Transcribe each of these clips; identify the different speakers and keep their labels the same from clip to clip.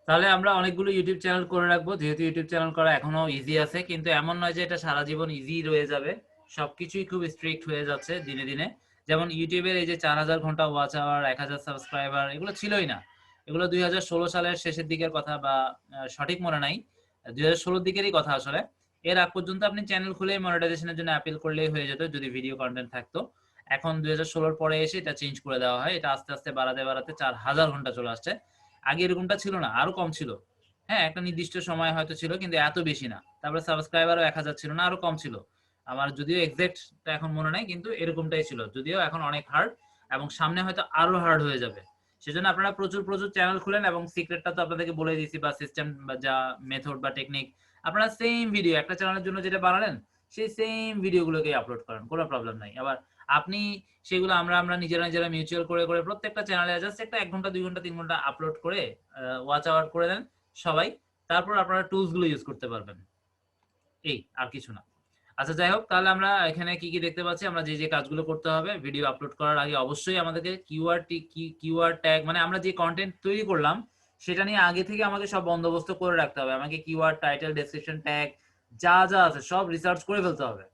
Speaker 1: তাহলে আমরা অনেকগুলো ইউটিউব চ্যানেল করে রাখবো, যেহেতু ইউটিউব চ্যানেল করা এখনো ইজি আছে, কিন্তু এমন নয় যে এটা সারা জীবন ইজি রয়ে যাবে। সবকিছুই খুব স্ট্রিক্ট হয়ে যাচ্ছে দিনে দিনে। যেমন ইউটিউবের এই যে 4000 ঘন্টা ওয়াচ আওয়ার, 1000 সাবস্ক্রাইবার, এগুলো ছিলই না। এগুলো 2016 সালের শেষের দিকের কথা, বা সঠিক মনে নাই, 2016 দিকেরই কথা আসলে। এর আগ পর্যন্ত আপনি চ্যানেল খুলে মনিটাইজেশনের জন্য অ্যাপিল করলেই হয়ে যেত, যদি ভিডিও কন্টেন্ট থাকতো। এখন 2016 পরে এসে এটা চেঞ্জ করে দেওয়া হয়। এটা আস্তে আস্তে বাড়াতে বাড়াতে 4000 ঘন্টা চলে আসছে। আগে এরকমটা ছিল না, আরো কম ছিল। হ্যাঁ, একটা নির্দিষ্ট সময় হয়তো ছিল, কিন্তু এত বেশি না। তারপরে সাবস্ক্রাইবারও 1000 ছিল না, আরো কম ছিল। আমার যদিও এক্সাক্টটা এখন মনে নাই, কিন্তু এরকমটাই ছিল। যদিও এখন অনেক হার্ড, এবং সামনে হয়তো আরো হার্ড হয়ে যাবে। সেজন্য আপনারা প্রচুর প্রচুর চ্যানেল খুলেন, এবং সিক্রেটটা তো আপনাদেরকে বলে দিয়েছি, বা সিস্টেম বা যা মেথড বা টেকনিক, আপনারা সেম ভিডিও একটা চ্যানেলের জন্য যেটা বানালেন, সেই সেম ভিডিওগুলোকে আপলোড করেন, কোনো প্রবলেম নাই। আবার আপনি সেগুলো আমরা আমরা নিজেরা নিজেরা মিউচুয়াল করে করে প্রত্যেকটা চ্যানেলে জাস্ট একটা 1 ঘন্টা 2 ঘন্টা 3 ঘন্টা আপলোড করে ওয়াচ আওয়ার করে দেন সবাই। তারপর আপনারা টুলস গুলো ইউজ করতে পারবেন। এই আর কিছু না। আচ্ছা, যাই হোক, তাহলে আমরা এখানে কি কি দেখতে পাচ্ছি? আমরা যে যে কাজগুলো করতে হবে ভিডিও আপলোড করার আগে, অবশ্যই আমাদেরকে কিওয়ার্ড ট্যাগ, মানে আমরা যে কন্টেন্ট তৈরি করলাম সেটা নিয়ে আগে থেকে আমাকে সব বন্দোবস্ত করে রাখতে হবে। আমাকে কিওয়ার্ড, টাইটেল, ডেসক্রিপশন, ট্যাগ যা যা আছে সব রিসার্চ করে ফেলতে হবে।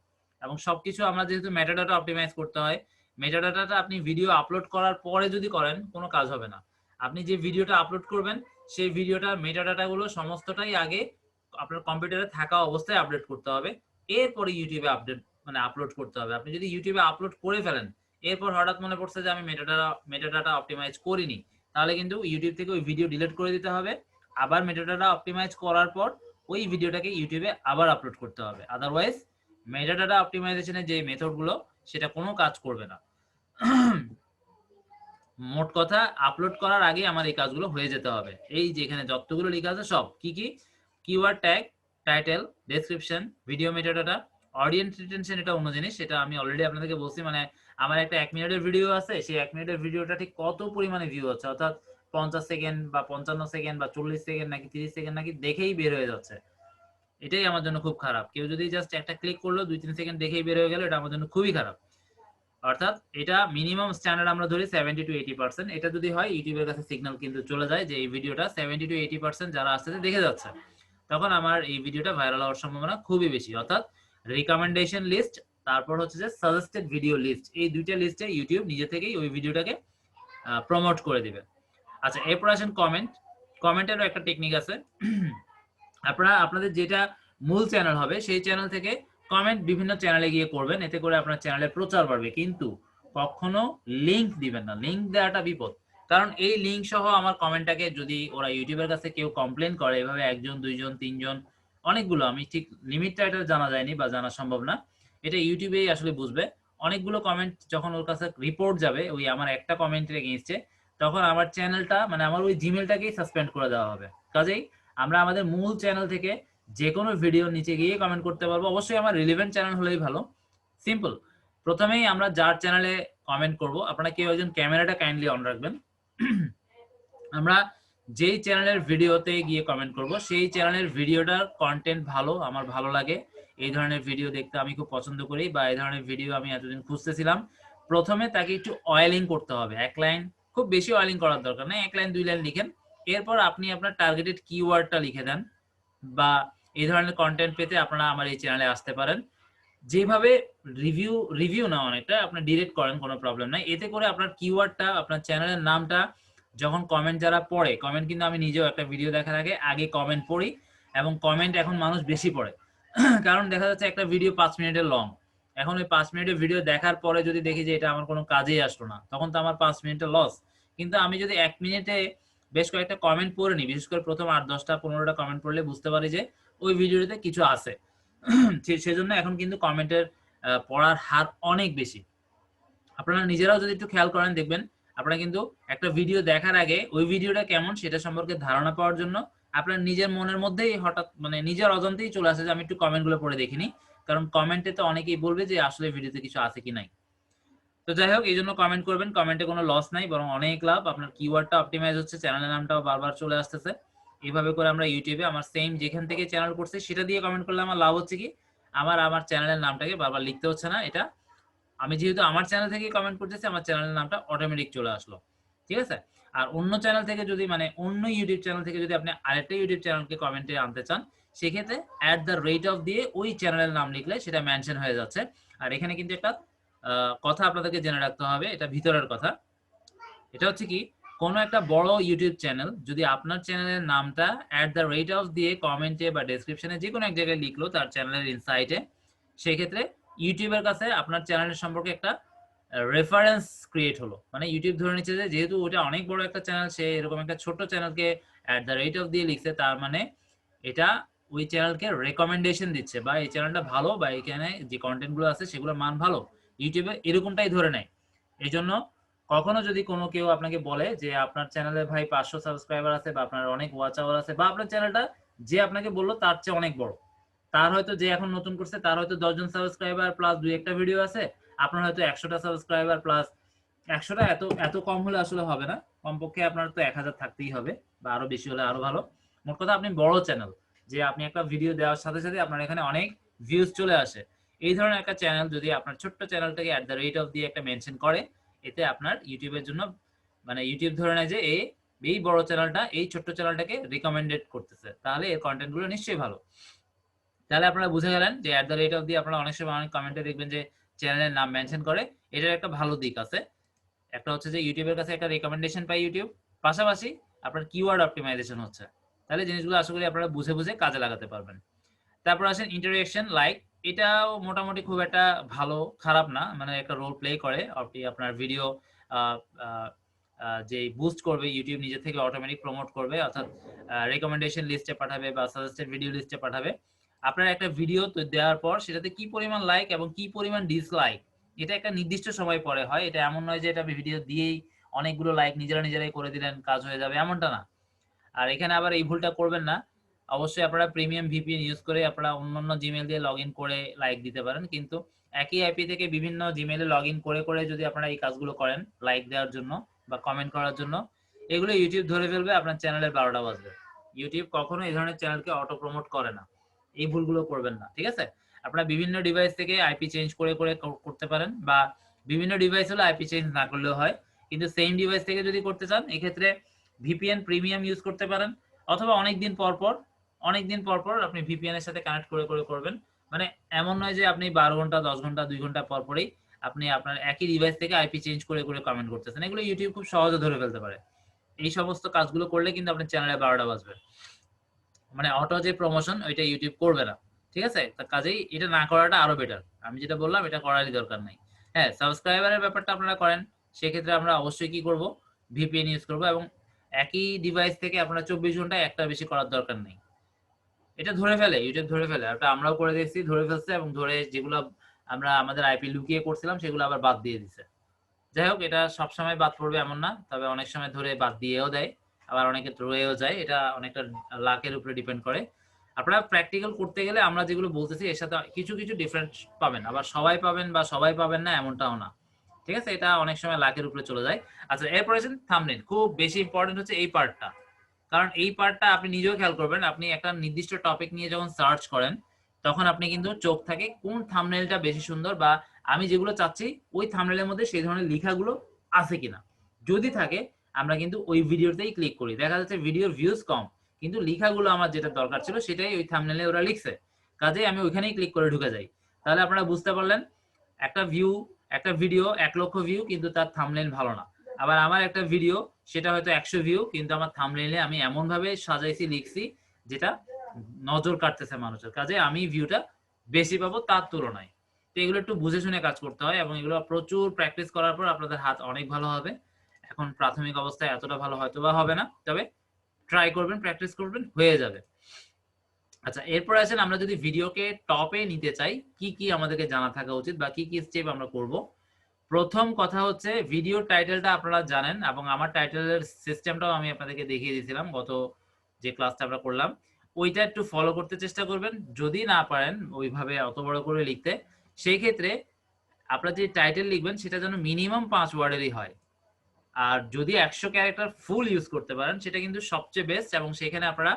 Speaker 1: এবং সবকিছু আমরা যেহেতু মেটাডাটা অপটিমাইজ করতে হয়, মেটাডাটাটা আপনি ভিডিও আপলোড করার পরে যদি করেন কোনো কাজ হবে না। আপনি যে ভিডিওটা আপলোড করবেন সেই ভিডিওটার মেটাডাটা গুলো সমস্তটাই আগে আপনার কম্পিউটারে থাকা অবস্থায় আপডেট করতে হবে। এরপরে ইউটিউবে আপডেট মানে আপলোড করতে হবে। আপনি যদি ইউটিউবে আপলোড করে ফেলেন, এরপর হঠাৎ মনে পড়ছে যে আমি মেটাডাটা অপটিমাইজ করিনি, তাহলে কিন্তু ইউটিউব থেকে ওই ভিডিও ডিলিট করে দিতে হবে। আবার মেটাডাটা অপটিমাইজ করার পর ওই ভিডিওটাকে ইউটিউবে আবার আপলোড করতে হবে। আদারওয়াইজ মেটাডাটা অপটিমাইজেশনের যে মেথডগুলো সেটা কোনো কাজ করবে না। মোট কথা, আপলোড করার আগে আমার এই কাজগুলো হয়ে যেতে হবে। এই যে এখানে যতগুলো লেখা আছে সব কি কি: keyword tag, title, description, video metadata, audience retention, এটা অন্য জিনিস, সেটা আমি অলরেডি আপনাদেরকে বলছি। মানে আমার একটা 1 মিনিটের ভিডিও আছে, সেই 1 মিনিটের ভিডিওটা ঠিক কত পরিমাণে ভিউ হচ্ছে, অর্থাৎ 50 সেকেন্ড বা 55 সেকেন্ড বা 40 সেকেন্ড নাকি 30 সেকেন্ড নাকি দেখেই বের হয়ে যাচ্ছে। এটাই আমার জন্য খুব খারাপ। কেউ যদি জাস্ট একটা ক্লিক করলো, 2-3 সেকেন্ড দেখেই বের হয়ে গেল, এটা আমার জন্য খুবই খারাপ। অর্থাৎ এটা মিনিমাম স্ট্যান্ডার্ড আমরা ধরি 70-80%। এটা যদি হয়, ইউটিউবের কাছে সিগন্যাল কিন্তু চলে যায় যে এই ভিডিওটা 70-80% যারা আসতে দেখে যাচ্ছে, তখন আমার এই ভিডিওটা ভাইরাল হওয়ার সম্ভাবনা খুবই বেশি। অর্থাৎ রিকমেন্ডেশন লিস্ট, তারপর হচ্ছে যে সাজেস্টেড ভিডিও লিস্ট, এই দুইটা লিস্টে ইউটিউব নিজে থেকেই ওই ভিডিওটাকে প্রমোট করে দিবে। আচ্ছা, এরপর আসেন কমেন্ট। কমেন্টেরও একটা টেকনিক আছে। আপনারা আপনাদের যেটা মূল চ্যানেল হবে সেই চ্যানেল থেকে কমেন্ট বিভিন্ন চ্যানেলে গিয়ে করবেন, এতে করে আপনার চ্যানেলের প্রচার বাড়বে। কিন্তু কখনো লিংক দিবেন না, লিংক দেওয়াটা বিপদ। কারণ এই লিংক সহ আমার কমেন্টটাকে যদি ওরা ইউটিউবের কাছে কেউ কমপ্লেন করে, এভাবে 1 জন 2 জন 3 জন, অনেকগুলো, আমি ঠিক লিমিটটা এটা জানা যায়নি বা জানা সম্ভব না, এটা ইউটিউবেই আসলে বুঝবে। অনেকগুলো কমেন্ট যখন ওর কাছে রিপোর্ট যাবে ওই আমার একটা কমেন্টের এগেইনস্টে, তখন আমার চ্যানেলটা মানে আমার ওই জিমেলটাকেই সাসপেন্ড করে দেওয়া হবে। কাজেই আমরা আমাদের মূল চ্যানেল থেকে যে কোনো ভিডিও নিচে গিয়ে কমেন্ট করতে পারবো। অবশ্যই আমার রিলেভেন্ট চ্যানেল হলেই ভালো। সিম্পল। প্রথমেই আমরা যার চ্যানেলে কমেন্ট করব, আপনারা কেউ একজন ক্যামেরাটা কাইন্ডলি অন রাখবেন। আমরা যেই চ্যানেলের ভিডিওতে গিয়ে কমেন্ট করব সেই চ্যানেলের ভিডিওটার কন্টেন্ট ভালো, আমার ভালো লাগে, এই ধরনের ভিডিও দেখতে আমি খুব পছন্দ করি, বা এই ধরনের ভিডিও আমি এতদিন খুঁজতেছিলাম, প্রথমে তাকে একটু অয়েলিং করতে হবে। 1 লাইন, খুব বেশি অয়েলিং করার দরকার নেই, 1 লাইন 2 লাইন লিখেন। এরপর আপনি আপনার টার্গেটেড কিওয়ার্ডটা লিখে দেন, বা এই ধরনের কন্টেন্ট পেতে আপনারা আমার এই চ্যানেলে আসতে পারেন। যেভাবে রিভিউ না, অনেকটা আপনি ডিরেক্ট করেন, কোনো প্রবলেম নাই। এতে করে আপনার কিওয়ার্ডটা, আপনার চ্যানেলের নামটা যখন কমেন্ট যারা পড়ে, কমেন্ট কিন্তু আমি নিজেও একটা ভিডিও দেখার আগে আগে কমেন্ট পড়ি, এবং কমেন্ট এখন মানুষ বেশি পড়ে। কারণ দেখা যাচ্ছে একটা ভিডিও 5 মিনিটের লং, এখন ওই 5 মিনিটের ভিডিও দেখার পরে যদি দেখি যে এটা আমার কোনো কাজেই আসলো না, তখন তো আমার 5 মিনিটের লস। কিন্তু আমি যদি 1 মিনিটে বেশ কয়েকটা কমেন্ট পড়ে নিই, বিশেষ করে প্রথম 8-10টা 15টা কমেন্ট পড়লে বুঝতে পারি যে ওই ভিডিওতে কিছু আছে। সেজন্য এখন কিন্তু কমেন্টের পড়ার হার অনেক বেশি। আপনারা নিজেরাও যদি একটু খেয়াল করেন দেখবেন, আপনারা কিন্তু একটা ভিডিও দেখার আগে ওই ভিডিওটা কেমন সেটা সম্পর্কে ধারণা পাওয়ার জন্য আপনার নিজের মনের মধ্যেই হঠাৎ মানে নিজের অজান্তেই চলে আসে যে আমি একটু কমেন্টগুলো পড়ে দেখিনি। কারণ কমেন্টে তো অনেকেই বলবে যে আসলে ভিডিওতে কিছু আছে কি নাই। তো যাই হোক, এই জন্য কমেন্ট করবেন, কমেন্টে কোনো লস নাই, বরং অনেক লাভ। আপনার কিওয়ার্ডটা অপটিমাইজ হচ্ছে, চ্যানেলের নামটাও বারবার চলে আসতেছে। এইভাবে করে আমরা ইউটিউবে আমার সেম যেখান থেকে চ্যানেল করছি সেটা দিয়ে কমেন্ট করলে আমার লাভ হচ্ছে কি, আমার আমার চ্যানেলের নামটাকে বারবার লিখতে হচ্ছে না। এটা আমি যেহেতু আমার চ্যানেল থেকে কমেন্ট করতেছি, আমার চ্যানেলের নামটা অটোমেটিক চলে আসলো। ঠিক আছে? আর অন্য চ্যানেল থেকে যদি মানে অন্য ইউটিউব চ্যানেল থেকে যদি আপনি আরেকটা ইউটিউব চ্যানেলকে কমেন্টে আনতে চান, সেক্ষেত্রে @rate দিয়ে ওই চ্যানেলের নাম লিখলে সেটা মেনশন হয়ে যাচ্ছে। আর এখানে কিন্তু একটা কথা আপনাদেরকে জেনে রাখতে হবে, এটা ভিতরের কথা। এটা হচ্ছে কি, কোনো একটা বড় ইউটিউব চ্যানেল যদি আপনার চ্যানেলের নামটা দিয়ে কমেন্টে বা ডেসক্রিপশনে যে কোনো এক জায়গায় লিখলো তার চ্যানেলের ইনসাইটে, সেক্ষেত্রে ইউটিউবের কাছে আপনার চ্যানেলের সম্পর্কে একটা রেফারেন্স ক্রিয়েট হলো। মানে ইউটিউব ধরে নিচ্ছে যে যেহেতু ওটা অনেক বড় একটা চ্যানেল, সে এরকম একটা ছোট চ্যানেলকে দিয়ে লিখছে, তার মানে এটা ওই চ্যানেলকে রেকমেন্ডেশন দিচ্ছে বা এই চ্যানেলটা ভালো বা এখানে যে কন্টেন্ট গুলো আছে সেগুলোর মান ভালো। ইউটিউবে এরকমটাই ধরে নেয়। এই জন্য কখনো যদি কোনো কেউ আপনাকে বলে যে আপনার চ্যানেলে ভাই 500 সাবস্ক্রাইবার আছে বা আপনার অনেক ওয়াচ আওয়ার আছে, বা আপনার চ্যানেলটা যে আপনাকে বললো তার চেয়ে অনেক বড়, তার হয়তো যে এখন নতুন করছে তার হয়তো 10 জন সাবস্ক্রাইবার প্লাস 2-1টা ভিডিও আছে, আপনার হয়তো 100টা সাবস্ক্রাইবার প্লাস 100টা, এত এত কম হলে আসলে হবে না, কমপক্ষে আপনার তো 1000 থাকতেই হবে বা আরো বেশি হলে আরো ভালো। মোট কথা আপনি বড় চ্যানেল, যে আপনি একটা ভিডিও দেওয়ার সাথে সাথে আপনার এখানে অনেক ভিউজ চলে আসে, এই ধরনের একটা চ্যানেল যদি আপনার ছোট্ট চ্যানেলটাকে দিয়ে একটা মেনশন করে, এতে আপনার ইউটিউবের জন্য মানে ইউটিউব ধরে নেয় যে এই বড় চ্যানেলটা এই ছোট্ট চ্যানেলটাকে রিকমেন্ডেড করতেছে, তাহলে এর কন্টেন্ট গুলো নিশ্চয়ই ভালো। তাহলে আপনারা বুঝে গেলেন যে দিয়ে আপনারা অনেক সময় অনেক কমেন্টে দেখবেন যে চ্যানেলের নাম মেনশন করে, এটার একটা ভালো দিক আছে। একটা হচ্ছে যে ইউটিউবের কাছে একটা রেকমেন্ডেশন পাই ইউটিউব, পাশাপাশি আপনার কিওয়ার্ড অপটিমাইজেশন হচ্ছে। তাহলে জিনিসগুলো আশা করি আপনারা বুঝে বুঝে কাজে লাগাতে পারবেন। তারপর আসেন ইন্টারঅ্যাকশন, লাইক। এটাও মোটামুটি খুব একটা ভালো খারাপ না, মানে একটা রোল প্লে করে। আপনি আপনার ভিডিও যে বুস্ট করবে, ইউটিউব নিজে থেকে অটোমেটিক প্রমোট করবে, অর্থাৎ রেকমেন্ডেশন লিস্টে পাঠাবে বা সাজেস্টেড ভিডিও লিস্টে পাঠাবে। আপনার একটা ভিডিও তো দেওয়ার পর সেটাতে কি পরিমাণ লাইক এবং কি পরিমাণ ডিসলাইক, এটা একটা নির্দিষ্ট সময় পরে হয়। এটা এমন নয় যে এটা ভিডিও দিয়েই অনেকগুলো লাইক নিজেরাই করে দিলেন কাজ হয়ে যাবে, এমনটা না। আর এখানে আবার এই ভুলটা করবেন না। অবশ্যই আপনারা প্রিমিয়াম ভিপিএন ইউজ করে আপনারা অন্যান্য জিমেল দিয়ে লগইন করে লাইক দিতে পারেন, কিন্তু একই আইপি থেকে বিভিন্ন জিমেলে লগইন করে যদি আপনারা এই কাজগুলো করেন লাইক দেওয়ার জন্য বা কমেন্ট করার জন্য, এগুলো ইউটিউব ধরে ফেলবে, আপনার চ্যানেলের 12টা বাজবে। ইউটিউব কখনো এই ধরনের চ্যানেলকে অটো প্রমোট করে না, এই ভুলগুলো করবেন না, ঠিক আছে? আপনারা বিভিন্ন ডিভাইস থেকে আইপি চেঞ্জ করে করতে পারেন, বা বিভিন্ন ডিভাইস হলে আইপি চেঞ্জ না করলেও হয়, কিন্তু সেম ডিভাইস থেকে যদি করতে চান এক্ষেত্রে ভিপিএন প্রিমিয়াম ইউজ করতে পারেন, অথবা অনেকদিন পর পর আপনি ভিপিএন এর সাথে কানেক্ট করে করবেন। মানে এমন নয় যে আপনি 12 ঘন্টা 10 ঘন্টা 2 ঘন্টা পর পরেই আপনি আপনার একই ডিভাইস থেকে আইপি চেঞ্জ করে কমেন্ট করতেছেন, এগুলো ইউটিউব খুব সহজে ধরে ফেলতে পারে। এই সমস্ত কাজগুলো করলে কিন্তু আপনার চ্যানেলে 12টা বাজবে, মানে অটো যে প্রমোশন ওইটা ইউটিউব করবে না, ঠিক আছে? কাজেই এটা না করাটা আরো বেটার। আমি যেটা বললাম এটা করারই দরকার নাই। হ্যাঁ, সাবস্ক্রাইবারের ব্যাপারটা আপনারা করেন, সেক্ষেত্রে আমরা অবশ্যই কি করব, ভিপিএন ইউজ করব, এবং একই ডিভাইস থেকে আপনারা 24 ঘন্টায় একটা বেশি করার দরকার নেই। এটা ধরে ফেলে, ইউটিউব ধরে ফেলে, এটা আমরাও করে দেখছি, ধরে ফেলছে, এবং ধরে যেগুলো আমরা আমাদের আইপি লুকিয়ে করছিলাম সেগুলো আবার বাদ দিয়ে দিছে। যাই হোক, এটা সবসময় বাদ পড়বে এমন না, তবে অনেক সময় ধরে বাদ দিয়েও দেয়, আবার অনেকে রয়েও যায়, এটা অনেকটা লাকের উপরে ডিপেন্ড করে। আপনারা প্র্যাকটিক্যাল করতে গেলে আমরা যেগুলো বলতেছি এর সাথে কিছু কিছু ডিফারেন্ট পাবেন, আবার সবাই পাবেন বা সবাই পাবেন না এমনটাও না, ঠিক আছে? এটা অনেক সময় লাকের উপরে চলে যায়। আচ্ছা, এরপরে আছেন থাম্বনেল। খুব বেশি ইম্পর্টেন্ট হচ্ছে এই পার্টটা, কারণ এই পার্টটা আপনি নিজেও খেয়াল করবেন, আপনি একটা নির্দিষ্ট টপিক নিয়ে যখন সার্চ করেন তখন আপনি কিন্তু চোখ থাকে কোন থাম্বনেলটা বেশি সুন্দর, বা আমি যেগুলো চাচ্ছি ওই থাম্বনেলের মধ্যে সেই ধরনের লেখাগুলো আছে কিনা। যদি থাকে আমরা কিন্তু ওই ভিডিওতেই ক্লিক করি। দেখা যাচ্ছে ভিডিওর ভিউজ কম, কিন্তু লেখাগুলো আমার যেটা দরকার ছিল সেটাই ওই থাম্বনেলে ওরা লিখছে, কাজেই আমি ওইখানেই ক্লিক করে ঢুকে যাই। তাহলে আপনারা বুঝতে পারলেন, একটা ভিডিও 1 লক্ষ ভিউ কিন্তু তার থাম্বনেল ভালো না। আবার আমার একটা ভিডিও সেটা হয়তো 100 ভিউ, কিন্তু আমার থাম্বনেইলে আমি এমন ভাবে সাজাইছি লিখছি যেটা নজর কাটতেছে মানুষের, কাজে আমি ভিউটা বেশি পাবো তার তুলনায়। তো এগুলো একটু বুঝে শুনে কাজ করতে হয়, এবং এগুলো প্রচুর প্র্যাকটিস করার পর আপনাদের হাত অনেক ভালো হবে। এখন প্রাথমিক অবস্থায় এতটা ভালো হয়তো বা হবে না, তবে ট্রাই করবেন, প্র্যাকটিস করবেন, হয়ে যাবে। আচ্ছা, এরপর আছেন আমরা যদি ভিডিওকে টপে নিতে চাই কি কি আমাদেরকে জানা থাকা উচিত বা কি কি স্টেপ আমরা করব। প্রথম কথা হচ্ছে ভিডিও টাইটেলটা আপনারা জানেন, এবং আমার টাইটেলের সিস্টেমটাও আমি আপনাদেরকে দেখিয়ে দিয়েছিলাম গত যে ক্লাসটা আমরা করলাম, ওইটা একটু ফলো করতে চেষ্টা করবেন। যদি না পারেন ওইভাবে অত বড় করে লিখতে, সেই ক্ষেত্রে আপনারা যে টাইটেল লিখবেন সেটা যেন মিনিমাম 5 ওয়ার্ডেরই হয়। আর যদি 100 ক্যারেক্টার ফুল ইউজ করতে পারেন সেটা কিন্তু সবচেয়ে বেস্ট, এবং সেখানে আপনারা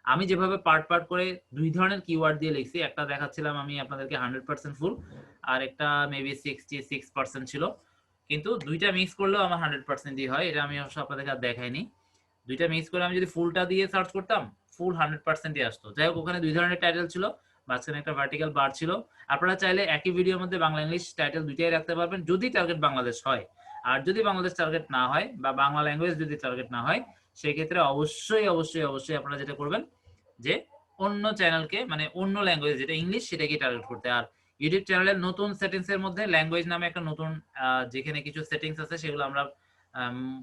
Speaker 1: আমি যেভাবে পার্ট করে 2 ধরনের কিওয়ার্ড দিয়ে লিখছি, একটা দেখাচ্ছিলাম আমি আপনাদেরকে 100% ফুল, আর একটা মেবি 66% ছিল, কিন্তু দুইটা মিক্স করলেও আমার 100%ই হয়, এটা আমি অবশ্য আপনাদেরকে আর দেখাইনি। দুইটা মিক্স করে আমি যদি ফুলটা দিয়ে সার্চ করতাম ফুল 100%ই আসতো। যাই হোক, ওখানে দুই ধরনের টাইটেল ছিল, মাঝখানে একটা ভার্টিক্যাল বার ছিল। আপনারা চাইলে একই ভিডিওর মধ্যে বাংলা ইংলিশ টাইটেল দুইটাই রাখতে পারবেন যদি টার্গেট বাংলাদেশ হয়। আর যদি বাংলাদেশ টার্গেট না হয় বা বাংলা ল্যাঙ্গুয়েজ যদি টার্গেট না হয়, সেই ক্ষেত্রে অবশ্যই অবশ্যই অবশ্যই আপনারা যেটা করবেন যে অন্য চ্যানেলকে, মানে অন্য ল্যাঙ্গুয়েজ যেটা ইংলিশ সেটাকে টার্গেট করতে। আর ইউটিউব চ্যানেলের নতুন সেটিংস এর মধ্যে ল্যাঙ্গুয়েজ নামে একটা নতুন যেখানে কিছু সেটিংস আছে সেগুলো আমরা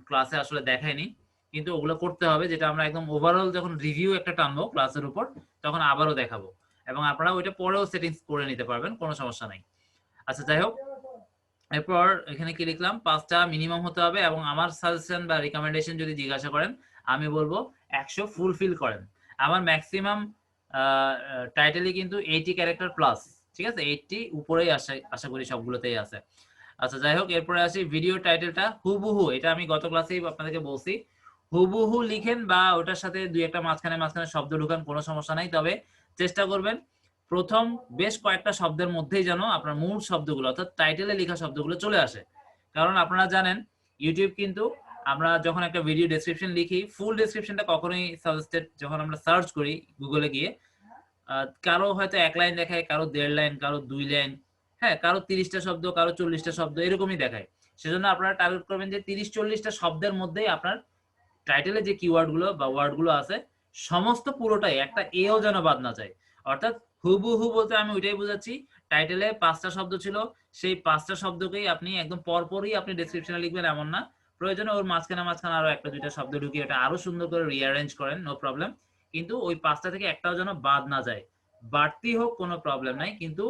Speaker 1: ক্লাসে আসলে দেখাইনি, কিন্তু ওগুলো করতে হবে, যেটা আমরা একদম ওভারঅল যখন রিভিউ একটা টানবো ক্লাসের উপর তখন আবারও দেখাবো, এবং আপনারা ওইটা পরেও সেটিংস করে নিতে পারবেন, কোনো সমস্যা নাই। আচ্ছা যাই হোক, এরপর এখানে কি লিখলাম, 5টা মিনিমাম হতে হবে, এবং আমার সাজেশন বা রিকমেন্ডেশন যদি জিজ্ঞাসা করেন আমি বলবো 100 ফুলফিল করেন। আমার ম্যাক্সিমাম টাইটেলই কিন্তু 80 ক্যারেক্টার প্লাস, ঠিক আছে, 80 উপরেই আসে, আশা করি সবগুলোতেই আছে। আচ্ছা যাই হোক, এরপরে আসি ভিডিও টাইটেলটা হুবহু, এটা আমি গত ক্লাসেই আপনাদেরকে বলছি, হুবহু লিখেন বা ওটার সাথে দুই একটা মাঝখানে মাঝখানে শব্দ ঢুকান, কোনো সমস্যা নাই, তবে চেষ্টা করবেন প্রথম বেশ কয়েকটা শব্দের মধ্যেই যেন আপনার মূল শব্দগুলো অর্থাৎ টাইটেলে লেখা শব্দগুলো চলে আসে। কারণ আপনারা জানেন ইউটিউব কিন্তু আমরা যখন একটা ভিডিও ডেসক্রিপশন লিখি ফুল ডেসক্রিপশনটা কখনোই সাজেস্টেড, যখন আমরা সার্চ করি গুগলে গিয়ে কারো হয়তো 1 লাইন দেখায়, কারো 1.5 লাইন, কারো 2 লাইন, হ্যাঁ, কারো 30টা শব্দ, কারো 40টা শব্দ, এরকমই দেখায়। সেজন্য আপনারা টার্গেট করবেন যে 30-40টা শব্দের মধ্যেই আপনার টাইটেলে যে কিওয়ার্ড গুলো বা ওয়ার্ড গুলো আছে সমস্ত পুরোটাই, একটা এও যেন বাদ না যায়। অর্থাৎ হুবহু বলতে আমি ওইটাই বোঝাচ্ছি, টাইটেলে 5টা শব্দ ছিল, সেই 5টা শব্দকেই আপনি একদম পরপরই আপনি ডেসক্রিপশনে লিখবেন এমন না, প্রয়োজনে ওর মাঝখানে মাঝখানে আরো একটা দুইটা শব্দ ঢুকিয়ে এটা আরো সুন্দর করে রিঅ্যারেঞ্জ করেন, নো প্রবলেম। কিন্তু ওই 5টা থেকে একটাও যেন বাদ না যায়, বাড়তি হোক কোনো প্রবলেম নাই, কিন্তু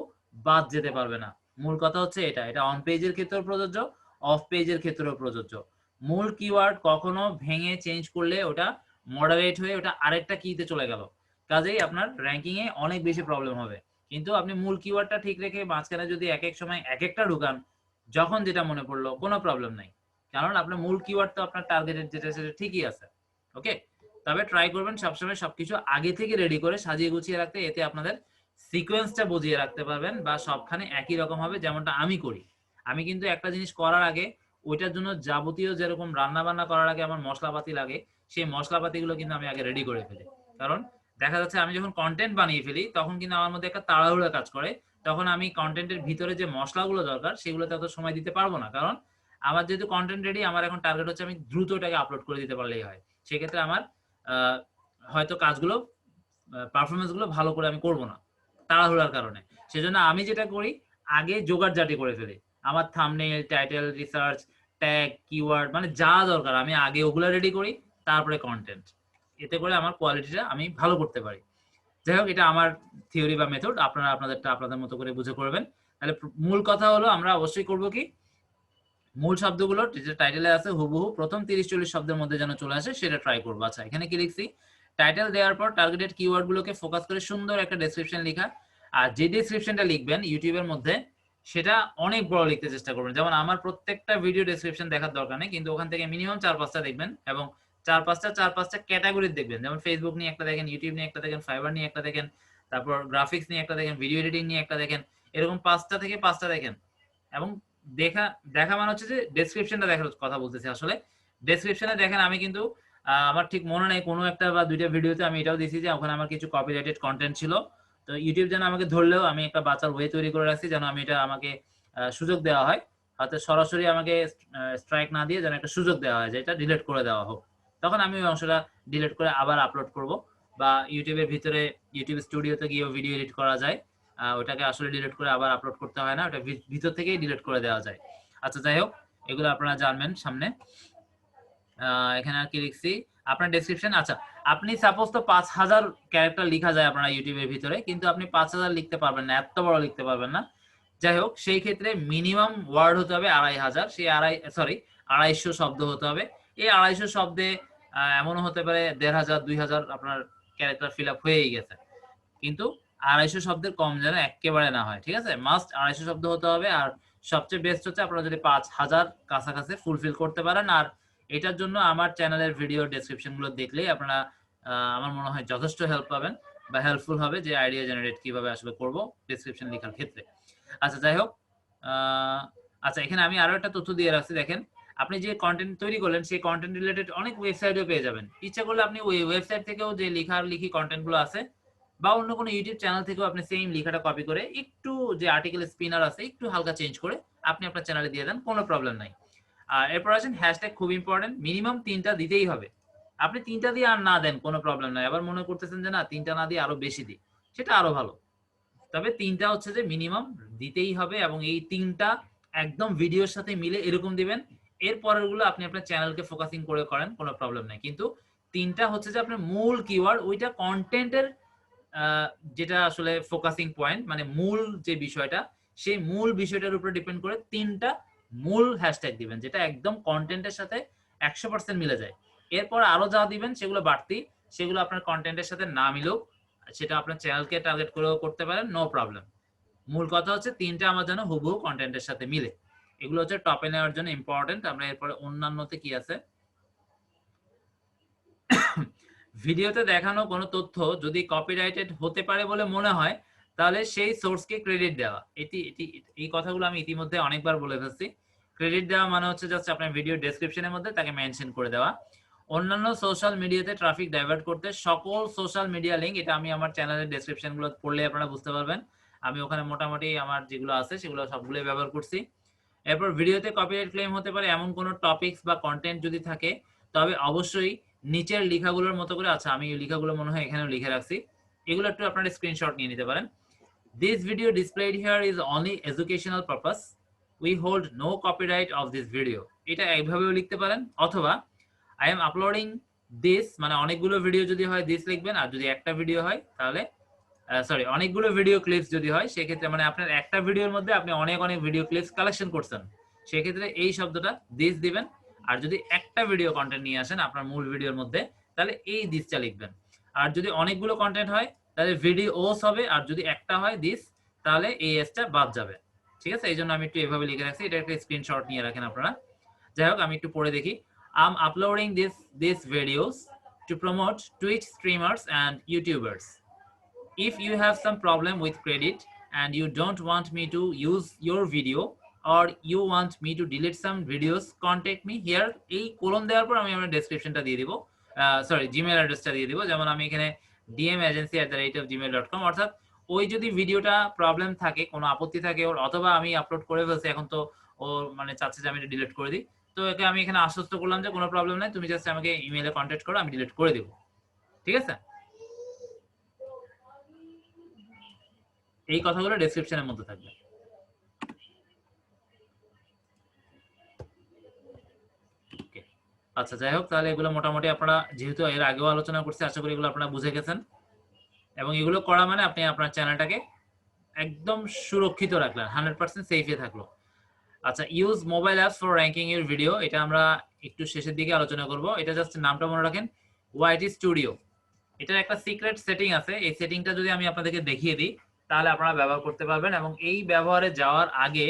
Speaker 1: বাদ যেতে পারবে না। মূল কথা হচ্ছে এটা, এটা অন পেজের ক্ষেত্রেও প্রযোজ্য, অফ পেজের ক্ষেত্রেও প্রযোজ্য। মূল কিওয়ার্ড কখনো ভেঙে চেঞ্জ করলে ওটা মডারেট হয়ে ওটা আরেকটা কিতে চলে গেল, কাজেই আপনার র্যাঙ্কিং এ অনেক বেশি প্রবলেম হবে। কিন্তু আপনি মূল কিওয়ার্ডটা ঠিক রেখে মাঝখানে যদি এক এক সময় এক একটা ঢুকান যখন যেটা মনে পড়লো, কোনো প্রবলেম নাই, কারণ আপনার মূল কিওয়ার্ড তো আপনার টার্গেটেড যেটা সেটা ঠিকই আছে। ওকে, তবে ট্রাই করবেন সবসময় সবকিছু আগে থেকে রেডি করে সাজিয়ে গুছিয়ে রাখতে, এতে আপনাদের সিকোয়েন্সটা বুঝিয়ে রাখতে পারবেন বা সবখানে একই রকম হবে, যেমনটা আমি করি। আমি কিন্তু একটা জিনিস করার আগে ওইটার জন্য যাবতীয় যেরকম রান্না বান্না করার আগে আমার মশলাপাতি লাগে, সেই মশলাপাতিগুলো কিন্তু আমি আগে রেডি করে ফেলি। কারণ দেখা যাচ্ছে আমি যখন কন্টেন্ট বানিয়ে ফেলি তখন কিন্তু আমার মধ্যে একটা তাড়াহুড়া কাজ করে, তখন আমি কন্টেন্টের ভিতরে যে মশলাগুলো দরকার সেগুলোতে অত সময় দিতে পারবো না, কারণ আমার যেহেতু কন্টেন্ট রেডি, আমার এখন টার্গেট হচ্ছে আমি দ্রুত এটাকে আপলোড করে দিতে পারলেই হয়। সেক্ষেত্রে আমার হয়তো কাজগুলো পারফরমেন্স গুলো ভালো করে আমি করব না তাড়াহুড়ার কারণে। সেজন্য আমি যেটা করি, আগে জোগাড় জাটি করে ফেলি, আমার thumbnail, title, research, tag, keyword, মানে যা দরকার আমি আগে ওগুলো রেডি করি, তারপরে কন্টেন্ট। এতে করে আমার কোয়ালিটিটা আমি ভালো করতে পারি। যাই হোক, এটা আমার থিওরি বা মেথড, আপনারা আপনাদেরটা আপনাদের মতো করে বুঝে করবেন। তাহলে মূল কথা হলো আমরা অবশ্যই করব কি, মূল শব্দগুলো যেটা টাইটেলে আছে হুবহু প্রথম 30-40 শব্দের মধ্যে যেন চলে আসে সেটা ট্রাই করবো। আচ্ছা এখানে কি লিখছি, টাইটেল দেওয়ার পর টার্গেটেড কিওয়ার্ড গুলোকে ফোকাস করে সুন্দর একটা ডেসক্রিপশন লেখা, আর যে ডেসক্রিপশনটা লিখবেন ইউটিউবের মধ্যে সেটা অনেক বড় লিখতে চেষ্টা করবেন। যেমন আমার প্রত্যেকটা ভিডিও ডেসক্রিপশন দেখার দরকার নেই, কিন্তু ওখান থেকে মিনিমাম 4-5টা দেখবেন, এবং 4-5টা ক্যাটাগরি দেখবেন, যেমন ফেসবুক নিয়ে একটা দেখেন, ইউটিউব নিয়ে একটা দেখেন, ফাইবার নিয়ে একটা দেখেন, তারপর গ্রাফিক্স নিয়ে একটা দেখেন, ভিডিও এডিটিং নিয়ে একটা দেখেন, এরকম 5টা থেকে 5টা দেখেন। এবং দেখা দেখা মানে হচ্ছে যে ডেসক্রিপশনটা দেখার কথা বলতেছি আসলে। ডেসক্রিপশনে দেখেন আমি কিন্তু আমার ঠিক মনে নেই কোনো একটা বা দুইটা ভিডিওতে আমি এটাও দিয়েছি যে ওখানে আমার কিছু কপিরাইটেড কন্টেন্ট ছিল, তো ইউটিউব যেন আমাকে ধরলেও আমি একটা বাঁচার ওয়ে তৈরি করে রাখছি, যেন আমি এটা আমাকে সুযোগ দেওয়া হয়, হয়তো সরাসরি আমাকে স্ট্রাইক না দিয়ে যেন একটা সুযোগ দেওয়া হয় যে এটা ডিলিট করে দেওয়া হোক, তখন আমি ওই অংশটা ডিলিট করে আবার আপলোড করব। বা ইউটিউবের ভিতরে ইউটিউব স্টুডিওতে গিয়েও ভিডিও এডিট করা যায়, ওটাকে আসলে ডিলিট করে আবার আপলোড করতে হয় না, ওটা ভিতর থেকেই ডিলিট করে দেওয়া যায়। আচ্ছা যাই হোক, এগুলো আপনারা জানবেন সামনে। এখানে আর কি লিখছি, আপনার ডেসক্রিপশন, আচ্ছা আপনি সাপোজ তো 5000 ক্যারেক্টার লেখা যায় আপনার ইউটিউবের ভিতরে, কিন্তু আপনি 5000 লিখতে পারবেন না, এত বড় লিখতে পারবেন না। যাই হোক, সেই ক্ষেত্রে মিনিমাম ওয়ার্ড হতে হবে 2500, সেই 250 শব্দ হতে হবে। এই 250 শব্দে এমনও হতে পারে 1500-2000 আপনার ক্যারেক্টার ফিল আপ হয়েই গেছে, কিন্তু 250 শব্দের কম যেন একেবারে না হয়, ঠিক আছে, মাস্ট 250 শব্দ হতে হবে। আর সবচেয়ে বেস্ট হচ্ছে আপনারা যদি 5000 কাছাকাছি ফুলফিল করতে পারেন। আর এটার জন্য আমার চ্যানেলের ভিডিও ডেসক্রিপশন গুলো দেখলেই আপনারা আমার মনে হয় যথেষ্ট হেল্প পাবেন বা হেল্পফুল হবে যে আইডিয়া জেনারেট কিভাবে আসলে করব ডেসক্রিপশন লেখার ক্ষেত্রে। আচ্ছা যাই হোক, আচ্ছা, এখানে আমি আরো একটা তথ্য দিয়ে রাখছি, দেখেন আপনি যে কন্টেন্ট তৈরি করলেন সেই কন্টেন্ট রিলেটেড অনেক ওয়েবসাইটও পেয়ে যাবেন। ইচ্ছা করলে আপনি ওই ওয়েবসাইট থেকেও যে লেখালেখি কন্টেন্ট গুলো আছে বা অন্য কোনো ইউটিউব চ্যানেল থেকেও আপনি সেম লেখাটা কপি করে একটু যে আর্টিকেল স্পিনার আছে একটু হালকা চেঞ্জ করে আপনি আপনার চ্যানেলে দিয়ে দেন, কোনো প্রবলেম নাই। আর এরপর আছেন হ্যাশট্যাগ, খুব ইম্পর্টেন্ট, মিনিমাম ৩টা দিতেই হবে। আপনি ৩টা দিয়ে আর না দেন কোনো প্রবলেম নাই। আবার মনে করতেছেন যে না ৩টা না দিয়ে আরো বেশি দিই, সেটা আরো ভালো। তবে ৩টা হচ্ছে যে মিনিমাম দিতেই হবে এবং এই ৩টা একদম ভিডিওর সাথে মিলে এরকম দিবেন। এর পরেরগুলো আপনি আপনার চ্যানেলকে ফোকাসিং করে করেন, কোনো প্রবলেম নাই। কিন্তু ৩টা হচ্ছে যে আপনার মূল কিওয়ার্ড, ওইটা কনটেন্টের যেটা আসলে ফোকাসিং পয়েন্ট, মানে মূল যে বিষয়টা, সেই মূল বিষয়টার উপরে ডিপেন্ড করে ৩টা মূল হ্যাশট্যাগ দিবেন, যেটা একদম কনটেন্টের সাথে ১০০% মিলে যায়। এরপর আরো যা দিবেন সেগুলো বাড়তি, সেগুলো আপনার কনটেন্টের সাথে না মিলেও সেটা আপনার চ্যানেলকে টার্গেট করেও করতে পারেন, নো প্রবলেম। মূল কথা হচ্ছে ৩টা আমার যেন হুবহু কনটেন্টের সাথে মিলে। এগুলো হচ্ছে টপে নেওয়ার জন্য ইম্পর্টেন্ট। আমরা এরপরে অন্যান্যতে কি আছে, ভিডিওতে দেখানো কোনো তথ্য যদি কপিরাইটেড হতে পারে বলে মনে হয় তাহলে সেই সোর্সকে ক্রেডিট দেওয়া। এটি এটি এই কথাগুলো আমি ইতিমধ্যে অনেকবার বলে ফেলছি। ক্রেডিট দেওয়া মানে হচ্ছে জাস্ট আপনার ভিডিও ডেসক্রিপশনের মধ্যে তাকে মেনশন করে দেওয়া। অন্যান্য সোশ্যাল মিডিয়াতে ট্রাফিক ডাইভার্ট করতে সকল সোশ্যাল মিডিয়া লিংক, এটা আমি আমার চ্যানেলের ডেসক্রিপশনগুলো পড়লে আপনারা বুঝতে পারবেন। আমি ওখানে মোটামুটি আমার যেগুলো আছে সেগুলো সবগুলোই ব্যবহার করছি। এরপর ভিডিওতে কপিরাইট ক্লেম হতে পারে এমন কোনো টপিকস বা কন্টেন্ট যদি থাকে তবে অবশ্যই নিচের লেখাগুলোর মতো করে, আচ্ছা আমি এই লেখাগুলো মনে হয় এখানেও লিখে রাখছি, এগুলো একটু আপনারা স্ক্রিনশট নিয়ে নিতে পারেন। This video displayed here is only educational purpose. We hold no copyright of this video. এটা এইভাবেও লিখতে পারেন, অথবা I am uploading this, মানে অনেকগুলো ভিডিও যদি হয় this লিখবেন, আর যদি একটা ভিডিও হয় তাহলে সরি অনেকগুলো ভিডিও ক্লিপস যদি হয় সেক্ষেত্রে মানে আপনার একটা ভিডিওর মধ্যে আপনি অনেক অনেক ভিডিও ক্লিপস কালেকশন করছেন, সেক্ষেত্রে এই শব্দটা দিস দিবেন। আর যদি একটা ভিডিও কন্টেন্ট নিয়ে আসেন আপনার মূল ভিডিওর মধ্যে তাহলে এই দিসটা লিখবেন। আর যদি অনেকগুলো কন্টেন্ট হয় তাহলে ভিডিওস হবে, আর যদি একটা হয় দিস তাহলে এই এসটা বাদ যাবে। ঠিক আছে, এই জন্য আমি একটু এভাবে লিখে রাখছি, এটা একটা স্ক্রিনশট নিয়ে রাখেন আপনারা। যাই হোক, আমি একটু পড়ে দেখি। I'm uploading these videos to promote Twitch streamers and YouTubers. If you have some problem with credit and you don't want me to use your video or you want me to delete some videos, contact me here. এই colon দেওয়ার পর আমি আমার ডেসক্রিপশনটা দিয়ে দিব, sorry Gmail অ্যাড্রেসটা দিয়ে দিব। যেমন আমি এখানে dmagency@gmail.com, অর্থাৎ ওই যদি ভিডিওটা প্রবলেম থাকে, কোনো আপত্তি থাকে ওর, অথবা আমি আপলোড করে ফেলছি এখন তো ও মানে চাচ্ছে যে আমি এটা ডিলিট করে দিই, তো একে আমি এখানে আশ্বস্ত করলাম যে কোনো প্রবলেম নাই, তুমি জাস্ট আমাকে ইমেইলে কন্ট্যাক্ট করো, আমি ডিলিট করে দেব। ঠিক আছে, এই কথাগুলো ডেসক্রিপশনের মধ্যে থাকবে। আচ্ছা, যাই হোক, তাহলে এগুলো মোটামুটি আপনারা যেহেতু এর আগেও আলোচনা করছি, আশা করি এগুলো আপনারা বুঝে গেছেন। এবং এগুলো করা মানে আপনি আপনার চ্যানেলটাকে একদম সুরক্ষিত রাখলেন, 100% সেফে থাকলো। আচ্ছা, use mobile apps for ranking এর ভিডিও, এটা আমরা একটু শেষের দিকে আলোচনা করব। এটা জাস্ট নামটা মনে রাখেন, ওয়াইটি স্টুডিও। এটার একটা সিক্রেট সেটিং আছে, এই সেটিংটা যদি আমি আপনাদেরকে দেখিয়ে দিই তাহলে আপনারা ব্যবহার করতে পারবেন। এবং এই ব্যবহারে যাওয়ার আগে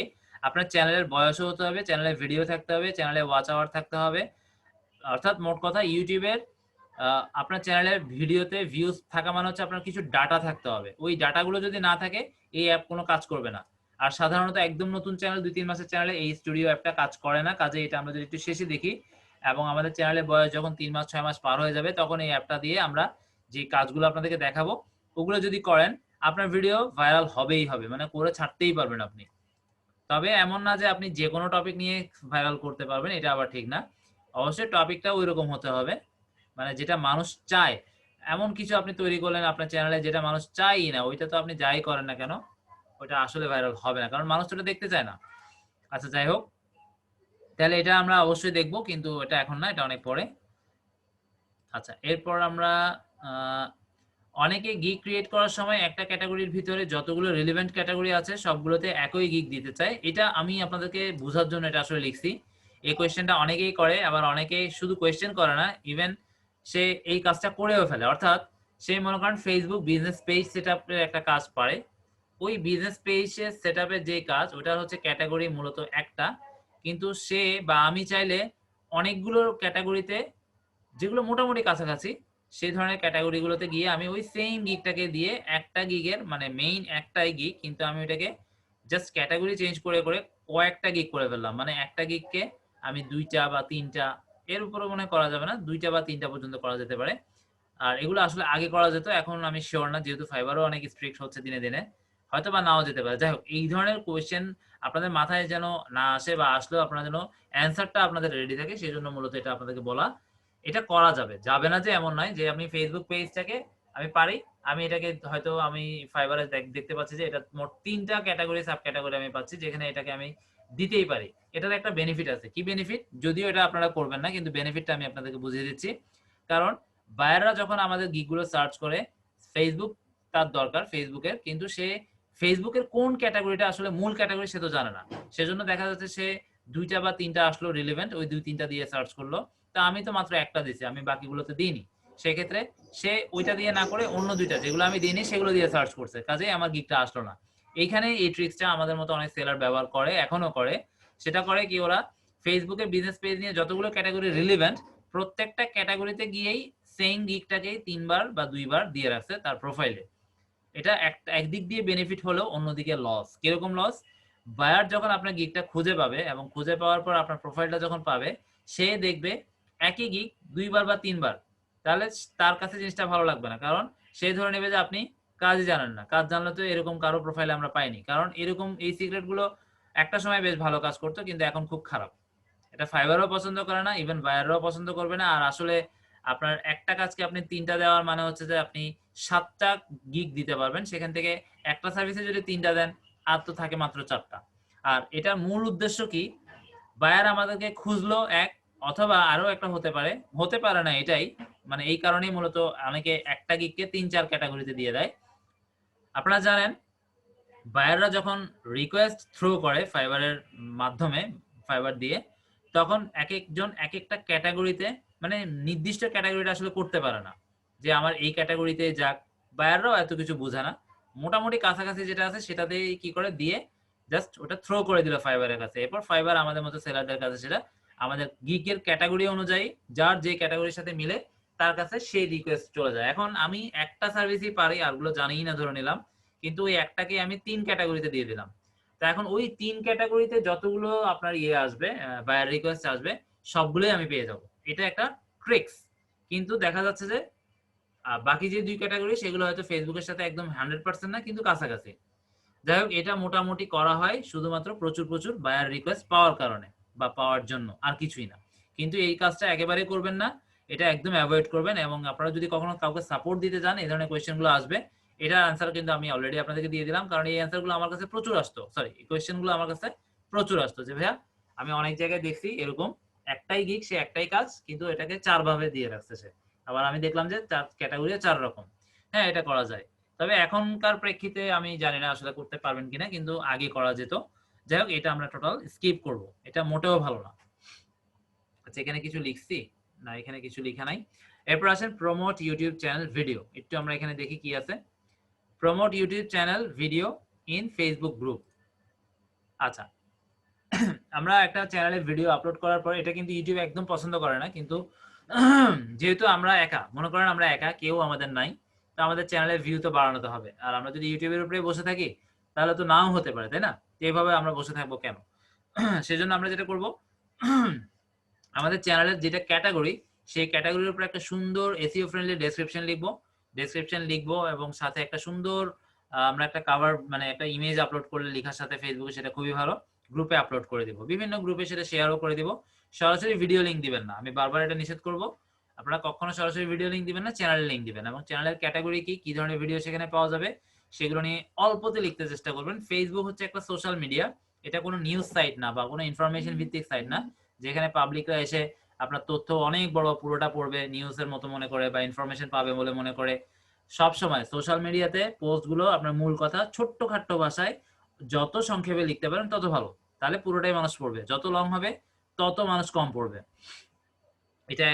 Speaker 1: আপনার চ্যানেলের বয়সও হতে হবে, চ্যানেলে ভিডিও থাকতে হবে, চ্যানেলে ওয়াচ আওয়ার থাকতে হবে। অর্থাৎ মোট কথা ইউটিউবের আপনার চ্যানেলের ভিডিওতে ভিউজ থাকা মানে হচ্ছে আপনার কিছু ডাটা থাকতে হবে। ওই ডাটাগুলো যদি না থাকে এই অ্যাপ কোনো কাজ করবে না। আর সাধারণত একদম নতুন চ্যানেল, ২-৩ মাসের চ্যানেলে এই স্টুডিও অ্যাপটা কাজ করে না। কাজে এটা আমরা যদি একটু শেষে দেখি এবং আমাদের চ্যানেলের বয়স যখন ৩ মাস ৬ মাস পার হয়ে যাবে তখন এই অ্যাপটা দিয়ে আমরা যে কাজগুলো আপনাদেরকে দেখাবো ওগুলো যদি করেন আপনার ভিডিও ভাইরাল হবেই হবে, মানে করে ছাড়তেই পারবেন আপনি। তবে এমন না যে আপনি যে কোনো টপিক নিয়ে ভাইরাল করতে পারবেন, এটা আবার ঠিক না। অবশ্যই টপিকটা ওই রকম হতে হবে, মানে যেটা মানুষ চায় এমন কিছু আপনি তৈরি করলেন আপনার চ্যানেলে যেটা মানুষ চাই না, ওইটা তো আপনি যাই করেন না কেন ওইটা আসলে ভাইরাল হবে না, কারণ মানুষ ওটা দেখতে চায় না। আচ্ছা, যাই হোক, তাহলে এটা আমরা অবশ্যই দেখব, কিন্তু এটা এখন না, এটা অনেক পরে। আচ্ছা, এরপর আমরা অনেকে গিগ ক্রিয়েট করার সময় একটা ক্যাটাগরির ভিতরে যতগুলো রিলেভেন্ট ক্যাটাগরি আছে সবগুলোতে একই গিগ দিতে চায়। এটা আমি আপনাদেরকে বোঝার জন্য এটা আসলে লিখছি। এই কোয়েশ্চেনটা অনেকেই করে, আবার অনেকেই শুধু কোয়েশ্চেন করে না, ইভেন সে এই কাজটা করেও ফেলে। অর্থাৎ সে মনে করেন ফেসবুক বিজনেস পেজ সেটআপের একটা কাজ পারে, ওই বিজনেস পেজের সেটআপের যে কাজ ওটা হচ্ছে ক্যাটাগরি মূলত একটা, কিন্তু সে বা আমি চাইলে অনেকগুলো ক্যাটাগরিতে যেগুলো মোটামুটি কাছাকাছি সেই ধরনের ক্যাটাগরিগুলোতে গিয়ে আমি ওই সেম গিগটাকে দিয়ে একটা গিগের মানে মেইন একটাই গিগ, কিন্তু আমি ওটাকে জাস্ট ক্যাটাগরি চেঞ্জ করে করে কয়েকটা গিগ করে ফেললাম, মানে একটা গিগকে আমি 2টা বা 3টা, এর উপরে মনে করা যাবে না, 2টা বা 3টা পর্যন্ত করা যেতে পারে। আর এগুলো আসলে আগে করা যেত, এখন আমি শিওর না, যেহেতু ফাইবারও অনেক স্ট্রিক্ট হচ্ছে দিনে দিনে, হয়তো বা নাও যেতে পারে। যাই হোক, এই ধরনের কোয়েশ্চেন আপনাদের মাথায় যেন না আসে, বা আসলেও আপনারা যেন অ্যান্সারটা আপনাদের রেডি থাকে, সেই জন্য মূলত এটা আপনাদেরকে বলা। এটা করা যাবে, যাবে না যে এমন নয়, যে আমি ফেসবুক পেজটাকে আমি পারি, আমি এটাকে হয়তো আমি ফাইবারে দেখতে পাচ্ছি যে এটা মোট 3টা ক্যাটাগরি সাব ক্যাটাগরি আমি পাচ্ছি, যেখানে এটাকে আমি দিতেই পারি। এটার একটা বেনিফিট আছে। কি বেনিফিট? যদিও এটা আপনারা করবেন না, কিন্তু বেনিফিটটা আমি আপনাদেরকে বুঝিয়ে দিচ্ছি। কারণ বায়াররা যখন আমাদের গিগগুলো সার্চ করে, ফেসবুক তার দরকার ফেসবুকের, কিন্তু সে ফেসবুকের কোন ক্যাটাগরিটা আসলে মূল ক্যাটাগরি সে তো জানে না। সেজন্য দেখা যাচ্ছে সে 2টা বা 3টা আসলো রিলেভেন্ট, ওই 2-3টা দিয়ে সার্চ করলো। তা আমি তো মাত্র একটা দিছি, আমি বাকিগুলোতে দিইনি। সেক্ষেত্রে সে ওইটা দিয়ে না করে অন্য 2টা যেগুলো আমি দিইনি সেগুলো দিয়ে সার্চ করছে, কাজেই আমার গিগটা আসলো না। এইখানে এই ট্রিক্সটা আমাদের মতো অনেক সেলার ব্যবহার করে, এখনো করে। সেটা করে কি, ওরা ফেসবুকে বিজনেস পেজ নিয়ে যতগুলো ক্যাটাগরি রিলেভেন্ট, প্রত্যেকটা ক্যাটাগরিতে গিয়েই সেম গিগটাকে 3বার বা 2বার দিয়ে রাখছে তার প্রোফাইলে। এটা একদিক দিয়ে বেনিফিট হলেও অন্যদিকে লস। কিরকম লস? বায়ার যখন আপনার গিগটা খুঁজে পাবে এবং খুঁজে পাওয়ার পর আপনার প্রোফাইলটা যখন পাবে, সে দেখবে একই গিগ 2বার বা 3বার, তাহলে তার কাছে জিনিসটা ভালো লাগবে না। কারণ সে ধরে নেবে যে আপনি কাজই জানেন না। কাজ জানলে তো এরকম কারো প্রোফাইলে আমরা পাইনি। কারণ এরকম এই সিক্রেট গুলো একটা সময় বেশ ভালো কাজ করতো, কিন্তু এখন খুব খারাপ। এটা ফাইবারও পছন্দ করে না, ইভেন বায়াররাও পছন্দ করবে না। আর আসলে আপনার একটা কাজকে আপনি 3টা দেওয়ার মানে হচ্ছে যে আপনি 7টা গিগ দিতে পারবেন, সেখান থেকে একটা সার্ভিসে যদি 3টা দেন, আর তো থাকে মাত্র 4টা। আর এটার মূল উদ্দেশ্য কি? বায়ার আমাদেরকে খুঁজলো এক, অথবা আরো একটা হতে পারে না, এটাই মানে এই কারণেই মূলত অনেকে একটা গিগকে 3-4 ক্যাটাগরিতে দিয়ে দেয়। আপনারা জানেন, বায়াররা যখন রিকোয়েস্ট থ্রো করে ফাইবারের মাধ্যমে, ফাইবার দিয়ে, তখন এক একজন এক একটা ক্যাটাগরিতে, মানে নির্দিষ্ট ক্যাটাগরিটা আসলে করতে পারে না যে আমার এই ক্যাটাগরিতে যাক। বায়াররাও এত কিছু বোঝে না, মোটামুটি কাছাকাছি যেটা আছে সেটাতেই কি করে দিয়ে জাস্ট ওটা থ্রো করে দিল ফাইবারের কাছে। এরপর ফাইবার আমাদের মতো সেলারদের কাছে সেটা আমাদের গিগের ক্যাটাগরি অনুযায়ী, যার যে ক্যাটাগরির সাথে মিলে তার কাছে সেই রিকোয়েস্ট চলে যায়। এখন আমি একটা সার্ভিসই পারি, আরগুলো জানিই না ধরে নিলাম, কিন্তু ওই একটাকে আমি 3 ক্যাটাগরিতে দিয়ে দিলাম। তো এখন ওই 3 ক্যাটাগরিতে যতগুলো আপনার আসবে, বায়ার রিকোয়েস্ট আসবে, সবগুলোই আমি পেয়ে যাব। এটা একটা ট্রিক্স। কিন্তু দেখা যাচ্ছে যে বাকি যে 2 ক্যাটাগরি সেগুলো হয়তো ফেসবুকের সাথে একদম 100% না, কিন্তু কাছাকাছি। যাই হোক, এটা মোটামুটি করা হয় শুধুমাত্র প্রচুর প্রচুর বায়ার রিকোয়েস্ট পাওয়ার কারণে বা পাওয়ার জন্য, আর কিছুই না। কিন্তু এই কাজটা একেবারেই করবেন না, এটা একদম অ্যাভয়েড করবেন। এবং আপনারা যদি কখনো কাউকে সাপোর্ট দিতে যান, এই ধরনের কোয়েশ্চেনগুলো আসবে, এটার অ্যান্সার কিন্তু আমি অলরেডি আপনাদেরকে দিয়ে দিলাম। কারণ এই অ্যান্সারগুলো আমার কাছে প্রচুর আসতো, সরি, এই কোয়েশ্চেনগুলো আমার কাছে প্রচুর আসতো যে ভাইয়া আমি অনেক জায়গায় দেখছি এরকম একটাই গিগ, সে একটাই কাজ, কিন্তু এটাকে 4 ভাবে দিয়ে রাখছে সে। আবার আমি দেখলাম যে 4 ক্যাটাগরি 4 রকম। হ্যাঁ, এটা করা যায়। তবে এখনকার প্রেক্ষিতে আমি জানি না আসলে করতে পারবেন কিনা, কিন্তু আগে করা যেত। যাই হোক, এটা আমরা টোটাল স্কিপ করব, এটা মোটেও ভালো না। আচ্ছা, এখানে কিছু লিখছি না? এখানে কিছু লেখা নাই। এরপর আসেন প্রমোট ইউটিউব চ্যানেল ভিডিও। একটু আমরা এখানে দেখি কি আছে। Promote YouTube channel video in Facebook group. আচ্ছা, আমরা একটা চ্যানেলে ভিডিও আপলোড করার পর, এটা কিন্তু ইউটিউব একদম পছন্দ করে না, কিন্তু যেহেতু আমরা একা, মনে করেন আমরা একা, কেউ আমাদের নাই, তো আমাদের চ্যানেলের ভিউ তো বাড়াতে হবে। আর আমরা যদি ইউটিউবের উপরে বসে থাকি, তাহলে তো নাও হতে পারে, তাই না? এইভাবে আমরা বসে থাকবো কেন? সেজন্য আমরা যেটা করব, আমাদের চ্যানেলের যেটা ক্যাটাগরি, সেই ক্যাটাগরির উপর একটা সুন্দর এসইও ফ্রেন্ডলি ডেসক্রিপশন লিখবো এবং সাথে একটা সুন্দর আমরা একটা কভার, মানে একটা ইমেজ আপলোড করলে লেখার সাথে ফেসবুকে, সেটা খুবই ভালো। গ্রুপে আপলোড করে দিব, বিভিন্ন গ্রুপে সেটা শেয়ারও করে দিব। সরাসরি ভিডিও লিংক দিবেন না, আমি বারবার এটা নিষেধ করব। আপনারা কখনো সরাসরি ভিডিও লিংক দিবেন না, চ্যানেলের লিংক দিবেন। এবং চ্যানেলের ক্যাটাগরি কি কি ধরনের ভিডিও সেখানে পাওয়া যাবে সেগুলো নিয়ে অল্পতে লিখতে চেষ্টা করবেন। ফেসবুক হচ্ছে একটা সোশ্যাল মিডিয়া, এটা কোনো নিউজ সাইট না বা কোনো ইনফরমেশন ভিত্তিক সাইট না, যেখানে পাবলিকরা এসে আপনার তথ্য অনেক বড় পুরোটা পড়বে নিউজের মতো মনে করে বা ইনফরমেশন পাবে বলে মনে করে। সব সময় সোশ্যাল মিডিয়াতে পোস্টগুলো আপনার মূল কথা ছোট্ট খাট্ট ভাষায় যত সংক্ষেপে লিখতে পারেন তত ভালো, তাহলে পুরোটাই মানুষ পড়বে। যত লং হবে তত মানুষ কম পড়বে, এটা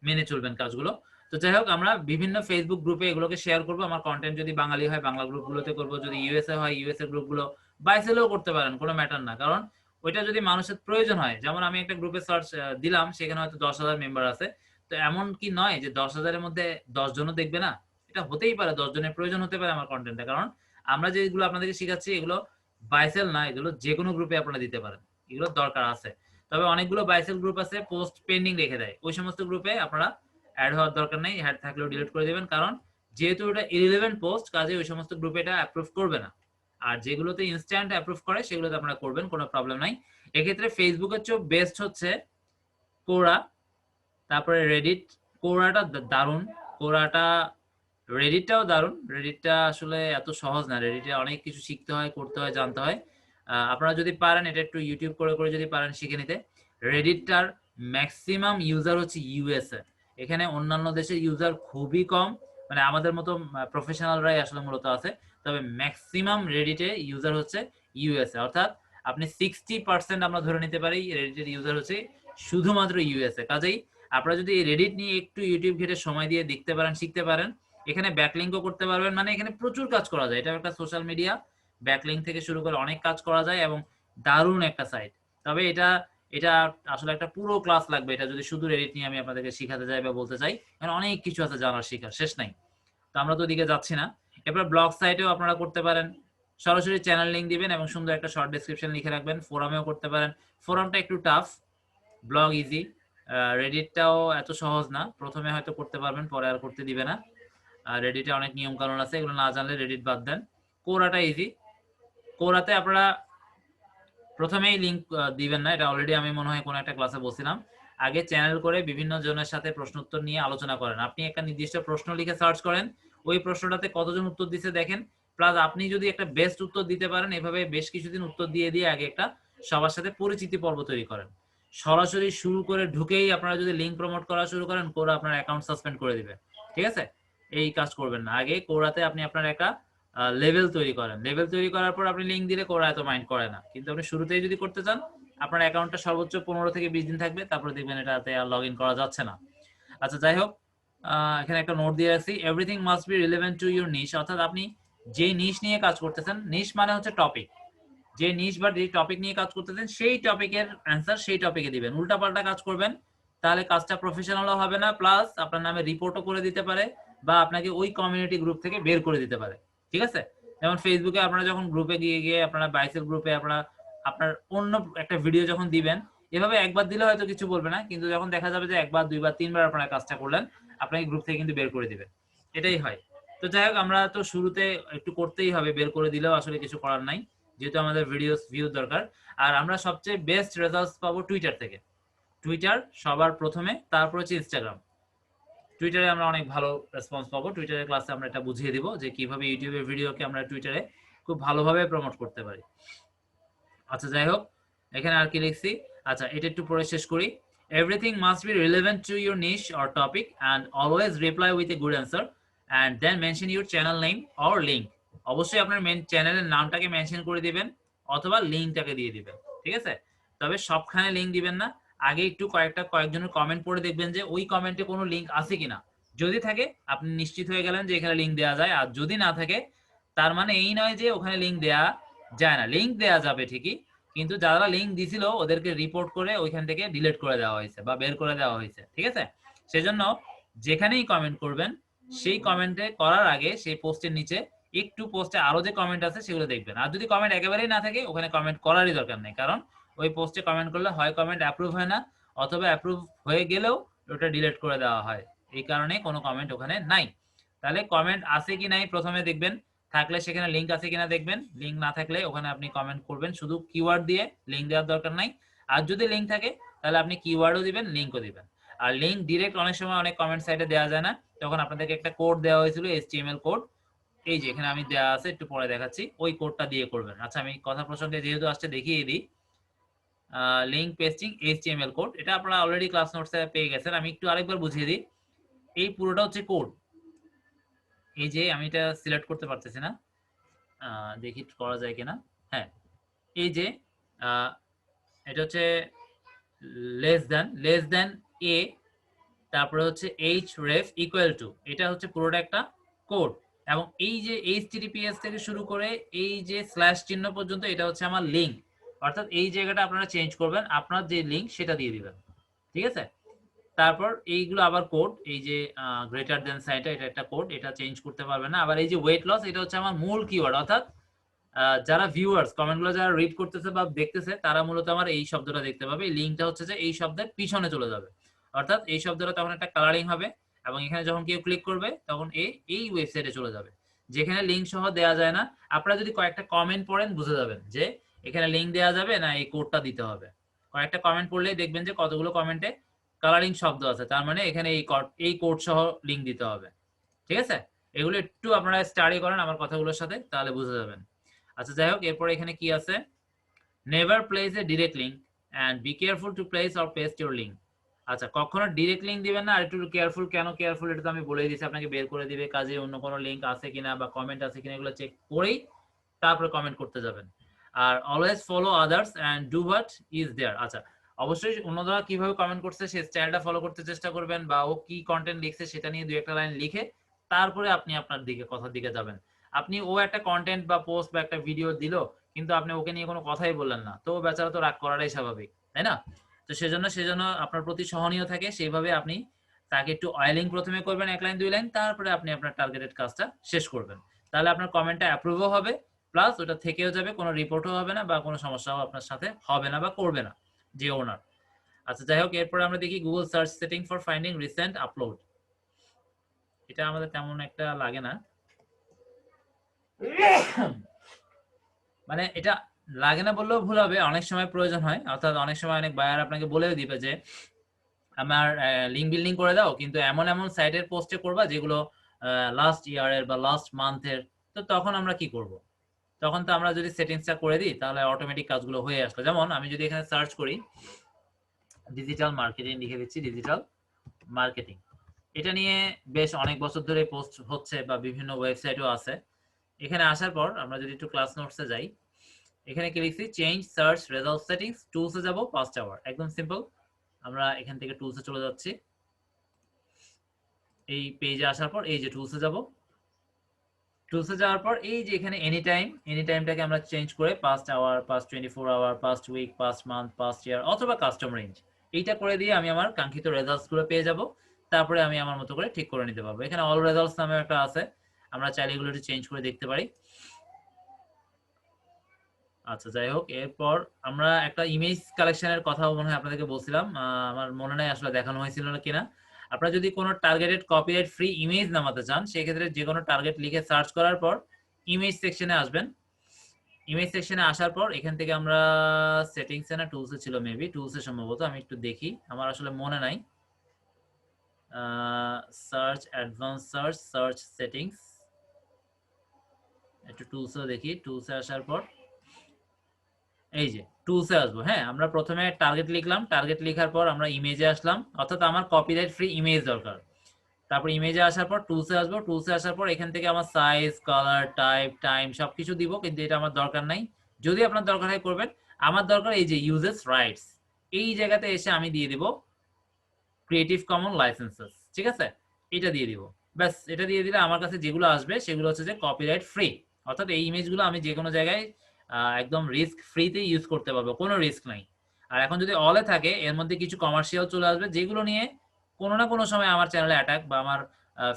Speaker 1: মেনে চলবেন কাজগুলো। তো যাই হোক, আমরা বিভিন্ন ফেসবুক গ্রুপে এগুলোকে শেয়ার করবো। আমার কন্টেন্ট যদি বাঙালি হয় বাংলা গ্রুপগুলোতে করবো, যদি ইউএসএ হয় ইউএসএ গ্রুপগুলো, বাইসেলেও করতে পারেন, কোনো ম্যাটার না। কারণ ওইটা যদি মানুষের প্রয়োজন হয়, যেমন আমি একটা গ্রুপে সার্চ দিলাম, সেখানে হয়তো 10,000 মেম্বার আছে, তো এমন কি নয় যে 10,000-এর মধ্যে 10 জনও দেখবে না? এটা হতেই পারে, 10 জনের প্রয়োজন হতে পারে আমার কন্টেন্টে। কারণ আমরা যেগুলো আপনাদেরকে শিখাচ্ছি, এগুলো বাইসেল না, এগুলো যে কোনো গ্রুপে আপনারা দিতে পারেন, এগুলো দরকার আছে। তবে অনেকগুলো বাইসেল গ্রুপ আছে পোস্ট পেন্ডিং রেখে দেয়, ওই সমস্ত গ্রুপে আপনারা অ্যাড হওয়ার দরকার নেই, অ্যাড থাকলেও ডিলিট করে দেবেন, কারণ যেহেতু এটা ইরিলেভেন্ট পোস্ট, কাজে ওই সমস্ত গ্রুপে এটা অ্যাপ্রুভ করবে না। আর যেগুলোতে ইনস্ট্যান্ট অ্যাপ্রুভ করে সেগুলোতে আপনারা করবেন, কোনো প্রবলেম নাই। এক্ষেত্রে ফেসবুকের চেয়ে বেস্ট হচ্ছে কোরা, তারপরে রেডিট। কোরাটা দারুণ, কোরাটা, রেডিটটাও দারুণ। রেডিটটা আসলে এত সহজ না, রেডিটে অনেক কিছু শিখতে হয়, করতে হয়, জানতে হয়। আপনারা যদি পারেন এটা একটু ইউটিউব করে করে যদি পারেন শিখে নিতে। রেডিটটার ম্যাক্সিমাম ইউজার হচ্ছে ইউএসএ, এখানে অন্যান্য দেশের ইউজার খুবই কম, মানে আমাদের মতো প্রফেশনালরাই আসলে মূলত আছে। তবে ম্যাক্সিমাম রেডিটে ইউজার হচ্ছে ইউএসএ, অর্থাৎ আপনি 60% আমরা ধরে নিতে পারি রেডিটের ইউজার হচ্ছে শুধুমাত্র ইউএসএ। কাজেই আপনারা যদি রেডিট নিয়ে একটু ইউটিউব ঘেটে সময় দিয়ে দেখতে পারেন, শিখতে পারেন, এখানে ব্যাকলিংকও করতে পারবেন, মানে এখানে প্রচুর কাজ করা যায়। এটা একটা সোশ্যাল মিডিয়া, ব্যাকলিং থেকে শুরু করে অনেক কাজ করা যায় এবং দারুণ একটা সাইট। তবে এটা এটা আসলে একটা পুরো ক্লাস লাগবে, এটা যদি শুধু রেডিট নিয়ে আমি আপনাদেরকে শিখাতে যাই বা বলতে চাই, কারণ অনেক কিছু আছে জানার, শেখার শেষ নাই। তো আমরা তো ওদিকে যাচ্ছি না। এবার ব্লগ সাইটেও আপনারা করতে পারেন, সরাসরি চ্যানেল লিঙ্ক দিবেন এবং সুন্দর একটা শর্ট ডেসক্রিপশন লিখে রাখবেন। ফোরামেও করতে পারেন, ফোরামটা একটু টাফ, ব্লগ ইজি। রেডিটটাও এত সহজ না, প্রথমে হয়তো করতে পারবেন, পরে আর করতে দিবে না। রেডিটে অনেক নিয়ম কানুন আছে, এগুলো না জানলে রেডিট বাদ দেন। কোরাটা ইজি, কোরাতে আপনারা প্রথমেই লিঙ্ক দিবেন না, এটা অলরেডি আমি মনে হয় কোনো একটা ক্লাসে বলছিলাম। আগে চ্যানেল করে বিভিন্ন জনের সাথে প্রশ্ন উত্তর নিয়ে আলোচনা করেন, আপনি একটা নির্দিষ্ট প্রশ্ন লিখে সার্চ করেন, ওই প্রশ্নটাতে কতজন উত্তর দিচ্ছে দেখেন, প্লাস আপনি যদি একটা বেস্ট উত্তর দিতে পারেন, এভাবে বেশ কিছুদিন উত্তর দিয়ে দিয়ে আগে একটা সবার সাথে পরিচিতি পর্ব তৈরি করেন। সরাসরি শুরু করে ঢুকেই আপনারা যদি লিঙ্ক প্রমোট করা শুরু করেন, কোরা আপনার অ্যাকাউন্ট সাসপেন্ড করে দিবে, ঠিক আছে? এই কাজ করবেন না, আগে কোরাতে আপনি আপনার একটা লেভেল তৈরি করেন, লেভেল তৈরি করার পর আপনি লিঙ্ক দিলে কোরা এত মাইন্ড করে না। কিন্তু আপনি শুরুতেই যদি করতে চান, আপনার অ্যাকাউন্টটা সর্বোচ্চ 15 থেকে 20 দিন থাকবে, তারপরে দেখবেন এটাতে আর লগ ইন করা যাচ্ছে না। আচ্ছা যাই হোক, এখানে একটা নোট দিয়ে রাখছি, everything must be relevant to your niche, অর্থাৎ আপনি যে নিশ নিয়ে কাজ করতেছেন, নিশ মানে হচ্ছে টপিক, যে নিশ বা যে টপিক নিয়ে কাজ করতেছেন সেই টপিকের অ্যান্সার সেই টপিকে দিবেন। উল্টাপাল্টা কাজ করবেন তাহলে কাজটা প্রফেশনালও হবে না, প্লাস আপনার নামে রিপোর্টও করে দিতে পারে বা আপনাকে ওই কমিউনিটি গ্রুপ থেকে বের করে দিতে পারে, ঠিক আছে? যেমন ফেসবুকে আপনারা যখন গ্রুপে গিয়ে গিয়ে আপনারা বাইসেল গ্রুপে আপনারা আপনার অন্য একটা ভিডিও যখন দিবেন, এভাবে একবার দিলে হয়তো কিছু বলবে না, কিন্তু যখন দেখা যাবে যে একবার, দুইবার, তিনবার আপনারা কাজটা করলেন, আপনাকে গ্রুপ থেকে কিন্তু বের করে দিবে, এটাই হয়। তো যাই হোক, আমরা তো শুরুতে একটু করতেই হবে, বের করে দিলেও আসলে কিছু করার নাই, যেহেতু আমাদের ভিডিও ভিউ দরকার। আর আমরা সবচেয়ে বেস্ট রেজাল্টস পাবো টুইটার থেকে, টুইটার সবার প্রথমে, তারপর হচ্ছে ইনস্টাগ্রাম। টুইটারে আমরা অনেক ভালো রেসপন্স পাবো, টুইটারের ক্লাসে আমরা এটা বুঝিয়ে দিব যে কিভাবে ইউটিউবের ভিডিওকে আমরা টুইটারে খুব ভালোভাবে প্রমোট করতে পারি। আচ্ছা যাই হোক, এখানে আর কি লিখছি, আচ্ছা এটা একটু পড়ে শেষ করি। Everything must be relevant to your niche or topic and always reply with a good answer and then mention your channel name or link. অবশ্যই আপনার মেন চ্যানেলের নামটাকে মেনশন করে দিবেন অথবা লিঙ্কটাকে দিয়ে দিবেন, ঠিক আছে? তবে সবখানে লিঙ্ক দিবেন না, আগে একটু কয়েকজনের কমেন্ট পড়ে দেখবেন যে ওই কমেন্টে কোনো লিঙ্ক আছে কিনা। যদি থাকে আপনি নিশ্চিত হয়ে গেলেন যে এখানে লিঙ্ক দেওয়া যায়, আর যদি না থাকে তার মানে এই নয় যে ওখানে লিঙ্ক দেওয়া যায় না, লিঙ্ক দেওয়া যাবে ঠিকই, কিন্তু যারা লিঙ্ক দিছিল ওদেরকে রিপোর্ট করে ওইখান থেকে ডিলিট করে দেওয়া হয়েছে বা বের করে দেওয়া হয়েছে, ঠিক আছে? সেজন্য যেখানেই কমেন্ট করবেন, সেই কমেন্টে করার আগে সেই পোস্টের নিচে একটু পোস্টে আরো যে কমেন্ট আছে সেগুলো দেখবেন। আর যদি কমেন্ট একেবারেই না থাকে, ওখানে কমেন্ট করারই দরকার নেই, কারণ ওই পোস্টে কমেন্ট করলে হয় কমেন্ট অ্যাপ্রুভ হয় না, অথবা অ্যাপ্রুভ হয়ে গেলেও ওটা ডিলিট করে দেওয়া হয়, এই কারণে কোনো কমেন্ট ওখানে নাই। তাহলে কমেন্ট আছে কি নাই প্রথমে দেখবেন, থাকলে সেখানে লিঙ্ক আছে কিনা দেখবেন, লিঙ্ক না থাকলে ওখানে আপনি কমেন্ট করবেন শুধু কিওয়ার্ড দিয়ে, লিঙ্ক দেওয়ার দরকার নাই। আর যদি লিঙ্ক থাকে তাহলে আপনি কিওয়ার্ডও দিবেন, লিঙ্কও দিবেন। আর লিঙ্ক ডিরেক্ট অনেক সময় অনেক কমেন্ট সাইটে দেওয়া যায় না, তখন আপনাদেরকে একটা কোড দেওয়া হয়েছিল, HTML কোড, এই যে এখানে আমি দেওয়া আছে, একটু পরে দেখাচ্ছি, ওই কোডটা দিয়ে করবেন। আচ্ছা আমি কথা প্রসঙ্গে যেহেতু আসছে দেখিয়ে দিই, লিঙ্ক পেস্টিং HTML কোড, এটা আপনারা অলরেডি ক্লাস নোটসে পেয়ে গেছেন, আমি একটু আরেকবার বুঝিয়ে দিই। এই পুরোটা হচ্ছে কোড, এই যে আমি এটা সিলেক্ট করতে পারতেছি না, দেখি করা যায় কিনা। হ্যাঁ, এই যে এটা হচ্ছে লেস দেন এ, তারপরে হচ্ছে href ইকুয়াল টু, এটা হচ্ছে পুরোটা একটা কোড। এবং এই যে https থেকে শুরু করে এই যে স্ল্যাশ চিহ্ন পর্যন্ত, এটা হচ্ছে আমার লিঙ্ক, অর্থাৎ এই জায়গাটা আপনারা চেঞ্জ করবেন, আপনার যে লিঙ্ক সেটা দিয়ে দিবেন, ঠিক আছে? তারপর এইগুলো আবার কোড, এই যে গ্রেটার দেন সাইনটা, এটা একটা কোড, এটা চেঞ্জ করতে পারবেন না। আবার এই যে ওয়েট লস, এটা হচ্ছে আমার মূল কিওয়ার্ড, অর্থাৎ যারা ভিউয়ার্স কমেন্টগুলো যারা রিড করতেছে বা দেখতেছে তারা মূলত আমার এই শব্দটা দেখতে পাবে। এই লিঙ্কটা হচ্ছে যে এই শব্দের পিছনে চলে যাবে। অর্থাৎ এই শব্দটা তখন একটা কালারিং হবে এবং এখানে যখন কেউ ক্লিক করবে তখন এই ওয়েবসাইটে চলে যাবে। যেখানে লিঙ্ক সহ দেয়া যায় না। আপনারা যদি কয়েকটা কমেন্ট পড়েন বুঝে যাবেন যে এখানে লিঙ্ক দেয়া যাবে না এই কোডটা দিতে হবে। কয়েকটা কমেন্ট পড়লেই দেখবেন যে কতগুলো কমেন্টে কালারিং শব্দ আছে। তার মানে এখানে এই কোড সহ লিঙ্ক দিতে হবে। ঠিক আছে? এগুলো একটু আপনারা স্টাডি করেন আমার কথাগুলোর সাথে, তাহলে বুঝে যাবেন। আচ্ছা যাই হোক, এরপরে এখানে কি আছে? Never place a direct link and be careful to place or paste your link. আচ্ছা, কখনো ডিরেক্ট লিঙ্ক দিবেন না। আর একটু কেয়ারফুল, কেন কেয়ারফুল এটা তো আমি বলেই দিয়েছি আপনাকে, বের করে দিবে কাজে অন্য কোনো লিঙ্ক আছে কিনা বা কমেন্ট আছে কিনা এগুলো চেক করেই তারপরে কমেন্ট করতে যাবেন। আর always follow others and do what is there. আচ্ছা, অবশ্যই অন্যরা কিভাবে কমেন্ট করছে সেই স্টাইলটা ফলো করতে চেষ্টা করবেন, বা ও কি কন্টেন্ট লিখছে সেটা নিয়ে দুই একটা লাইন লিখে তারপরে আপনি আপনার দিকে কথার দিকে যাবেন। আপনি ও একটা কন্টেন্ট বা পোস্ট বা একটা ভিডিও দিল, কিন্তু আপনি ওকে নিয়ে কোনো কথাই বললেন না, তো ও বেচারা তো রাগ করাটাই স্বাভাবিক, তাই না? তো সেজন্য আপনার প্রতি সহনীয় থাকে সেইভাবে আপনি তাকে একটু অয়েলিং প্রথমে করবেন, এক লাইন দুই লাইন, তারপরে আপনি আপনার টার্গেটেড কাজটা শেষ করবেন। তাহলে আপনার কমেন্টটা অ্যাপ্রুভও হবে, প্লাস ওটা থেকেও যাবে, কোনো রিপোর্টও হবে না বা কোনো সমস্যাও আপনার সাথে হবে না বা করবে না যে ওনার। আচ্ছা যাই হোক, এরপরে আমরা দেখি Google search setting for finding recent upload. এটা আমাদের তেমন একটা লাগে না, মানে এটা লাগে না বললেও ভুল হবে, অনেক সময় প্রয়োজন হয়। অর্থাৎ অনেক সময় অনেক বায়ার আপনাকে বলেও দিবে যে আমার লিঙ্ক বিল্ডিং করে দাও, কিন্তু এমন এমন সাইটের পোস্টে করবা যেগুলো লাস্ট ইয়ারের বা লাস্ট মান্থের। তো তখন আমরা কি করব? তখন তো আমরা যদি সেটিংসটা করে দিই তাহলে অটোমেটিক কাজগুলো হয়ে আসলো। যেমন আমি যদি এখানে সার্চ করি ডিজিটাল মার্কেটিং, লিখে দিচ্ছি ডিজিটাল মার্কেটিং, এটা নিয়ে বেশ অনেক বছর ধরে পোস্ট হচ্ছে বা বিভিন্ন ওয়েবসাইটও আছে। এখানে আসার পর আমরা যদি একটু ক্লাস নোটসে যাই, এখানে কি লিখছি? চেঞ্জ সার্চ রেজাল্ট সেটিংস, টুলসে যাব, পাস্ট আওয়ার। একদম সিম্পল। আমরা এখান থেকে টুলসে চলে যাচ্ছি। এই পেজে আসার পর এই যে টুলসে যাব, টুলসে যাওয়ার পর এই যে এখানে এনি টাইম, এনি টাইমটাকে আমরা চেঞ্জ করে past hour, past 24 hour, past week, past month, past year অথবা কাস্টম রেঞ্জ, এইটা করে দিয়ে আমি আমার কাঙ্ক্ষিত রেজাল্টস গুলো পেয়ে যাব। তারপরে আমি আমার মতো করে ঠিক করে নিতে পারবো। এখানে অল রেজাল্টস নামে একটা আছে, আমরা চাইলে এগুলো একটু চেঞ্জ করে দেখতে পারি। আচ্ছা যাই হোক, এরপর আমরা একটা ইমেজ কালেকশনের কথা মনে হয় আপনাদেরকে বলছিলাম, আমার মনে নাই আসলে দেখানো হয়েছিল না কিনা। আপনারা যদি কোনো টার্গেটেড কপিরাইট ফ্রি ইমেজ নামাতে চান, সেক্ষেত্রে যে কোনো টার্গেট লিখে সার্চ করার পর ইমেজ সেকশনে আসবেন। ইমেজ সেকশনে আসার পর এখান থেকে আমরা সেটিংসে না টুলসে ছিল, মেবি টুলসে সম্ভবত, আমি একটু দেখি, আমার আসলে মনে নাই। Search, advance search, search settings, একটু টুলসে দেখি। টুলসে আসার পর এই যে টুলসে আসবো। হ্যাঁ, আমরা প্রথমে টার্গেট লিখলাম, টার্গেট লেখার পর আমরা ইমেজে আসলাম, অর্থাৎ আমার কপিরাইট ফ্রি ইমেজ দরকার। তারপর ইমেজে আসার পর টুলসে আসবো, টুলসে আসার পর এখান থেকে আমার সাইজ, কালার, টাইপ, টাইম সবকিছু দিব, কিন্তু এটা আমার দরকার নাই। যদি আপনার দরকার হয় করবেন। আমার দরকার এই যে ইউজেস রাইটস, এই জায়গাতে এসে আমি দিয়ে দিব ক্রিয়েটিভ কমন লাইসেন্সেস। ঠিক আছে, এটা দিয়ে দিব। ব্যাস, এটা দিয়ে দিলে আমার কাছে যেগুলো আসবে সেগুলো হচ্ছে যে কপিরাইট ফ্রি, অর্থাৎ এই ইমেজগুলো আমি যে কোনো জায়গায় একদম রিস্ক ফ্রিতে ইউজ করতে পারবো, কোনো রিস্ক নাই। আর এখন যদি অলে থাকে, এর মধ্যে কিছু কমার্শিয়াল চলে আসবে যেগুলো নিয়ে কোনো না কোনো সময় আমার চ্যানেলে অ্যাটাক বা আমার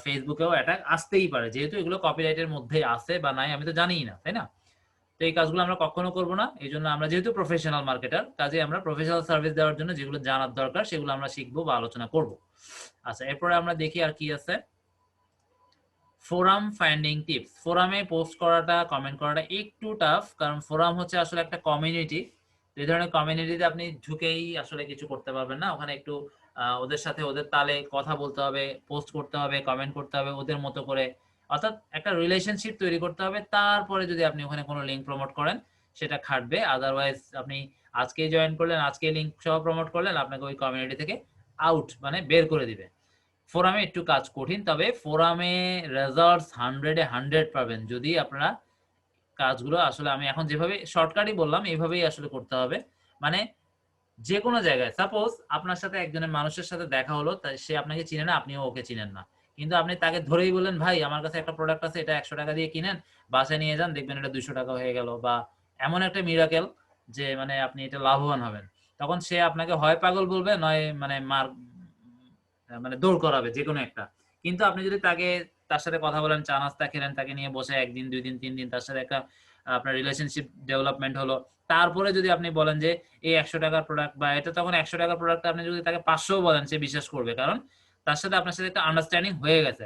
Speaker 1: ফেসবুকেও অ্যাটাক আসতেই পারে, যেহেতু এগুলো কপিরাইটের মধ্যে আছে বা নাই আমি তো জানিই না, তাই না? তো এই কাজগুলো আমরা কখনো করব না। এই জন্য আমরা যেহেতু প্রফেশনাল মার্কেটার, কাজে আমরা প্রফেশনাল সার্ভিস দেওয়ার জন্য যেগুলো জানার দরকার সেগুলো আমরা শিখবো বা আলোচনা করব। আচ্ছা, এরপরে আমরা দেখি আর কি আছে। Forum finding tips. ফোরামে পোস্ট করাটা, কমেন্ট করাটা একটু টাফ, কারণ ফোরাম হচ্ছে আসলে একটা কমিউনিটি। এই ধরনের কমিউনিটিতে আপনি ঢুকেই আসলে কিছু করতে পারবেন না। ওখানে একটু ওদের সাথে ওদের তালে কথা বলতে হবে, পোস্ট করতে হবে, কমেন্ট করতে হবে ওদের মতো করে, অর্থাৎ একটা রিলেশনশিপ তৈরি করতে হবে। তারপরে যদি আপনি ওখানে কোনো লিঙ্ক প্রমোট করেন সেটা খাটবে। আদারওয়াইজ আপনি আজকেই জয়েন করলেন, আজকে লিঙ্ক সহ প্রমোট করলেন, আপনাকে ওই কমিউনিটি থেকে আউট মানে বের করে দিবে। ফোরামে একটু কাজ কঠিন, তবে ফোরামে রেজাল্টস 100 পাবেন যদি আপনারা কাজগুলো আসলে, আমি এখন যেভাবে শর্টকাটই বললাম এইভাবেই আসলে করতে হবে। মানে যে কোনো জায়গায় সাপোজ আপনার সাথে একজনের মানুষের সাথে দেখা হলো, তাই সে আপনাকে চিনে না, আপনিও ওকে চিনেন না, কিন্তু আপনি তাকে ধরেই বললেন ভাই আমার কাছে একটা প্রোডাক্ট আছে, এটা 100 টাকা দিয়ে কিনেন, বাসায় নিয়ে যান, দেখবেন এটা 200 টাকা হয়ে গেল, বা এমন একটা মিরাকেল যে মানে আপনি এটা লাভবান হবেন। তখন সে আপনাকে হয় পাগল বলবে, নয় মানে মানে দৌড় করাবে যে কোনো একটা। কিন্তু আপনি যদি তার সাথে কথা বলেন, চা নাস্তা খেলেন, তাকে নিয়ে বসে 1 দিন 2 দিন 3 দিন তার সাথে একটা আপনার রিলেশনশিপ ডেভেলপমেন্ট হলো। তারপরে যদি আপনি বলেন যে এই 100 টাকার প্রোডাক্ট বা এটা, তখন 100 টাকার প্রোডাক্ট আপনি যদি তাকে 500 বলেন সে বিশ্বাস করবে, কারণ তার সাথে আপনার সাথে একটা আন্ডারস্ট্যান্ডিং হয়ে গেছে।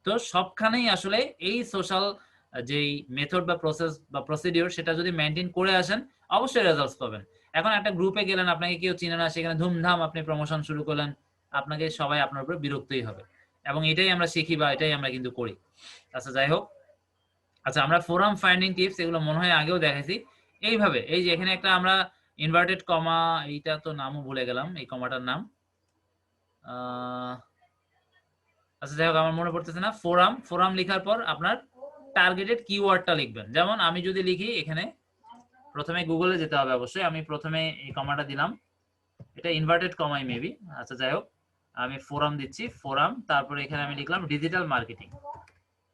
Speaker 1: তো সবখানেই আসলে এই সোশ্যাল যেই মেথড বা প্রসেস বা প্রসিডিওর সেটা যদি মেনটেন করে আসেন অবশ্যই রেজাল্টস পাবেন। এখন একটা গ্রুপে গেলেন, আপনাকে কেউ চিনে না, সেখানে ধুমধাম আপনি প্রমোশন শুরু করলেন, আপনাকে সবাই আপনার উপর বিরক্তই হবে, এবং এটাই আমরা শিখি বা এটাই আমরা কিন্তু করি। আচ্ছা যাই হোক, আচ্ছা আমরা ফোরাম ফাইন্ডিং টিপস এগুলো মনে হয় আগেও দেখাইছি। এইভাবে এই যে এখানে একটা আমরা ইনভার্টেড কমা, এইটা তো নামও ভুলে গেলাম এই কমাটার নাম, আচ্ছা যাই হোক আমার মনে পড়তেছে না। ফোরাম, ফোরাম লেখার পর আপনার টার্গেটেড কিওয়ার্ডটা লিখবেন। যেমন আমি যদি লিখি এখানে, প্রথমে গুগলে যেতে হবে অবশ্যই, আমি প্রথমে এই কমাটা দিলাম, এটা ইনভার্টেড কমাই মেবি। আচ্ছা যাই হোক, আমি ফোরাম দিচ্ছি, ফোরাম, তারপরে এখানে আমি লিখলাম ডিজিটাল মার্কেটিং।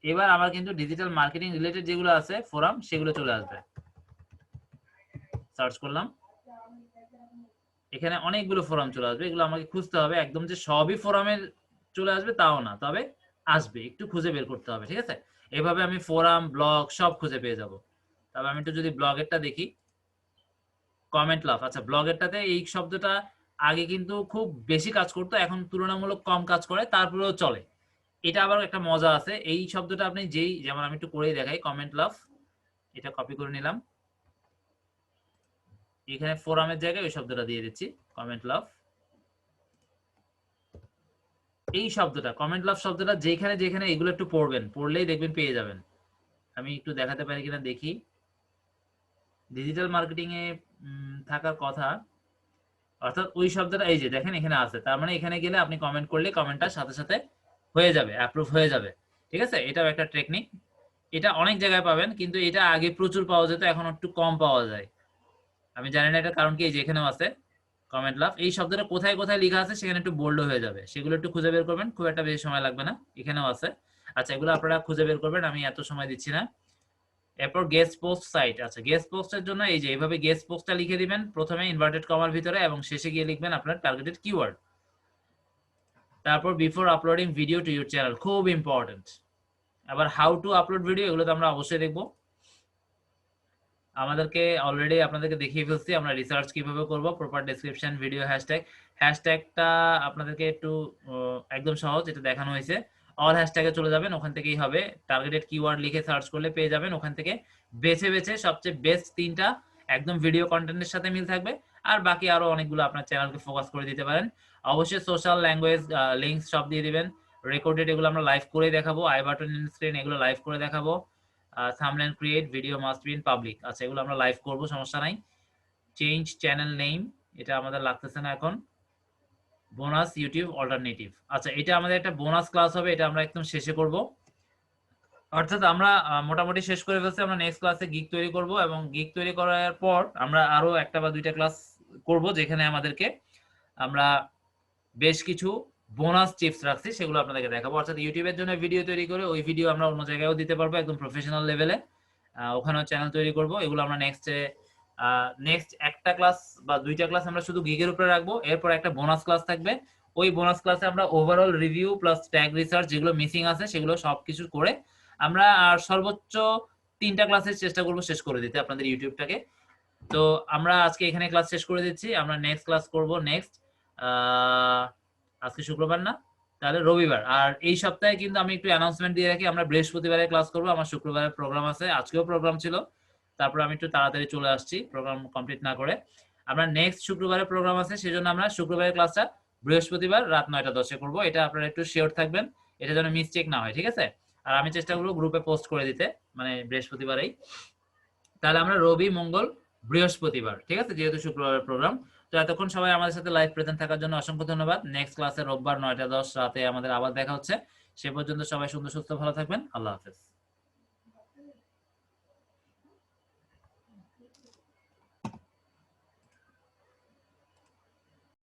Speaker 1: এবার আমার কিন্তু ডিজিটাল মার্কেটিং রিলেটেড যেগুলো আছে ফোরাম সেগুলো চলে আসবে। সার্চ করলাম, এখানে অনেকগুলো ফোরাম চলে আসবে, এগুলো আমাকে খুঁজতে হবে। একদম যে সবই ফোরামের চলে আসবে তাও না, তবে আসবে, একটু খুঁজে বের করতে হবে, ঠিক আছে? এভাবে আমি ফোরাম, ব্লগ সব খুঁজে পেয়ে যাব। তবে আমি একটু যদি ব্লগেরটা দেখি, কমেন্ট লাভ, আচ্ছা ব্লগেরটাতে এই শব্দটা আগে কিন্তু খুব বেশি কাজ করতো, এখন তুলনামূলক কম কাজ করে, তারপরেও চলে। এটা আবার একটা মজা আছে, এই শব্দটা আপনি যেই, যেমন আমি একটু করেই দেখাই, কমেন্ট লাভ, এটা কপি করে নিলাম, এখানে ফোরামের জায়গায় ওই শব্দটা দিয়ে দিচ্ছি, কমেন্ট লাভ। এই শব্দটা কমেন্ট লাভ শব্দটা যেখানে যেখানে, এগুলো একটু পড়বেন, পড়লেই দেখবেন পেয়ে যাবেন। আমি একটু দেখাতে পারি কিনা দেখি, ডিজিটাল মার্কেটিং এ থাকার কথা, অর্থাৎ ওই শব্দটা এই যে দেখেন এখানে আছে, তার মানে এখানে গেলে আপনি কমেন্ট করলে কমেন্টটা সাথে সাথে হয়ে যাবে, অ্যাপ্রুভ হয়ে যাবে, ঠিক আছে? এটাও একটা টেকনিক, এটা অনেক জায়গায় পাবেন, কিন্তু এটা আগে প্রচুর পাওয়া যেত, এখন একটু কম পাওয়া যায়। আমি জানি না এটার কারণ কি, এই যে এখানেও আছে কমেন্ট লাভ, এই শব্দটা কোথায় কোথায় লেখা আছে সেখানে একটু বোল্ড হয়ে যাবে, সেগুলো একটু খুঁজে বের করবেন, খুব একটা বেশি সময় লাগবে না, এখানেও আছে। আচ্ছা এগুলো আপনারা খুঁজে বের করবেন, আমি এত সময় দিচ্ছি না। এরপর গেস্ট পোস্ট সাইট, আচ্ছা গেস্ট পোস্টের জন্য এই যে এইভাবে গেস্ট পোস্টটা লিখে দিবেন প্রথমে ইনভার্টেড কমার ভিতরে, এবং শেষে গিয়ে লিখবেন আপনার টার্গেটেড কিওয়ার্ড। তারপর before uploading video to your channel, খুব ইম্পর্টেন্ট। আবার হাউ টু আপলোড ভিডিও, এগুলো তো আমরা অবশ্যই দেখবো। আমাদেরকে অলরেডি আপনাদেরকে দেখিয়ে ফেলছি আমরা রিসার্চ কিভাবে করব, প্রপার ডেসক্রিপশন, ভিডিও, হ্যাশট্যাগ। হ্যাশট্যাগটা আপনাদেরকে একটু একদম সহজ, এটা দেখানো হয়েছে। অল হ্যাশট্যাগে চলে যাবেন, ওখান থেকেই হবে, টার্গেটেড কিওয়ার্ড লিখে সার্চ করলে পেয়ে যাবেন, ওখান থেকে বেছে বেছে সবচেয়ে বেস্ট 3টা একদম ভিডিও কন্টেন্টের সাথে মিল থাকবে, আর বাকি আরো অনেকগুলো আপনার চ্যানেলকে ফোকাস করে দিতে পারেন। অবশ্যই সোশ্যাল ল্যাঙ্গুয়েজ লিঙ্কস সব দিয়ে দিবেন, রেকর্ডেড এগুলো আমরা লাইভ করে দেখাবো, আই বাটন ইন স্ক্রিন এগুলো লাইভ করে দেখাবো। Thumbnail create, video must be in public, আচ্ছা এগুলো আমরা লাইভ করব, সমস্যা নাই। চেঞ্জ চ্যানেল নেম, এটা আমাদের লাগতেছে না এখন। বোনাস ইউটিউব অল্টারনেটিভ, আচ্ছা এটা আমাদের একটা বোনাস ক্লাস হবে, এটা আমরা একদম শেষে করব। অর্থাৎ আমরা মোটামুটি শেষ করে ফেলছি, আমরা নেক্সট ক্লাসে গিগ তৈরি করব, এবং গিগ তৈরি করার পর আমরা আরো একটা বা দুইটা ক্লাস করব, যেখানে আমাদেরকে আমরা বেশ কিছু বোনাস টিপস রাখছি, সেগুলো আপনাদেরকে দেখাবো। অর্থাৎ ইউটিউবের জন্য ভিডিও তৈরি করে ওই ভিডিও আমরা অন্য জায়গায়ও দিতে পারবো একদম প্রফেশনাল লেভেলে, ওখানেও চ্যানেল তৈরি করব, এগুলো আমরা নেক্সট একটা ক্লাস বা দুইটা ক্লাস আমরা শুধু গিগের উপরে রাখবো, এরপর একটা বোনাস ক্লাস থাকবে, ওই বোনাস ক্লাসে আমরা overall review plus tag research যেগুলো মিসিং আছে সেগুলো সবকিছু করে আমরা আর সর্বোচ্চ 3টা ক্লাসের চেষ্টা করব শেষ করে দিতে আপনাদের ইউটিউবটাকে। তো আমরা আজকে এখানে ক্লাস শেষ করে দিচ্ছি, আমরা নেক্সট ক্লাস করব নেক্সট আজকে শুক্রবার না, তাহলে রবিবার। আর এই সপ্তাহে কিন্তু আমি একটু অ্যানাউন্সমেন্ট দিয়ে রাখি, আমরা বৃহস্পতিবারে ক্লাস করব, আমার শুক্রবারে প্রোগ্রাম আছে, আজকেও প্রোগ্রাম ছিল, তারপর আমি একটু তাড়াতাড়ি চলে আসছি প্রোগ্রাম কমপ্লিট না করে। আমরা নেক্সট শুক্রবারে প্রোগ্রাম আছে, সেজন্য আমরা শুক্রবারের ক্লাসটা বৃহস্পতিবার রাত 9টা 10-এ করব, এটা আপনারা একটু শিওর থাকবেন, এটা যেন মিস্টেক না হয়, ঠিক আছে? আর আমি চেষ্টা করবো গ্রুপে পোস্ট করে দিতে, মানে বৃহস্পতিবারেই। তাহলে আমরা রবি, মঙ্গল, বৃহস্পতিবার, ঠিক আছে, যেহেতু শুক্রবারের প্রোগ্রাম। তো এতক্ষণ সবাই আমাদের সাথে লাইভ প্রেজেন্ট থাকার জন্য অসংখ্য ধন্যবাদ। নেক্সট ক্লাসে রোববার 9টা 10 রাতে আমাদের আবার দেখা হচ্ছে, সে পর্যন্ত সবাই সুন্দর সুস্থ ভালো থাকবেন, আল্লাহ হাফেজ।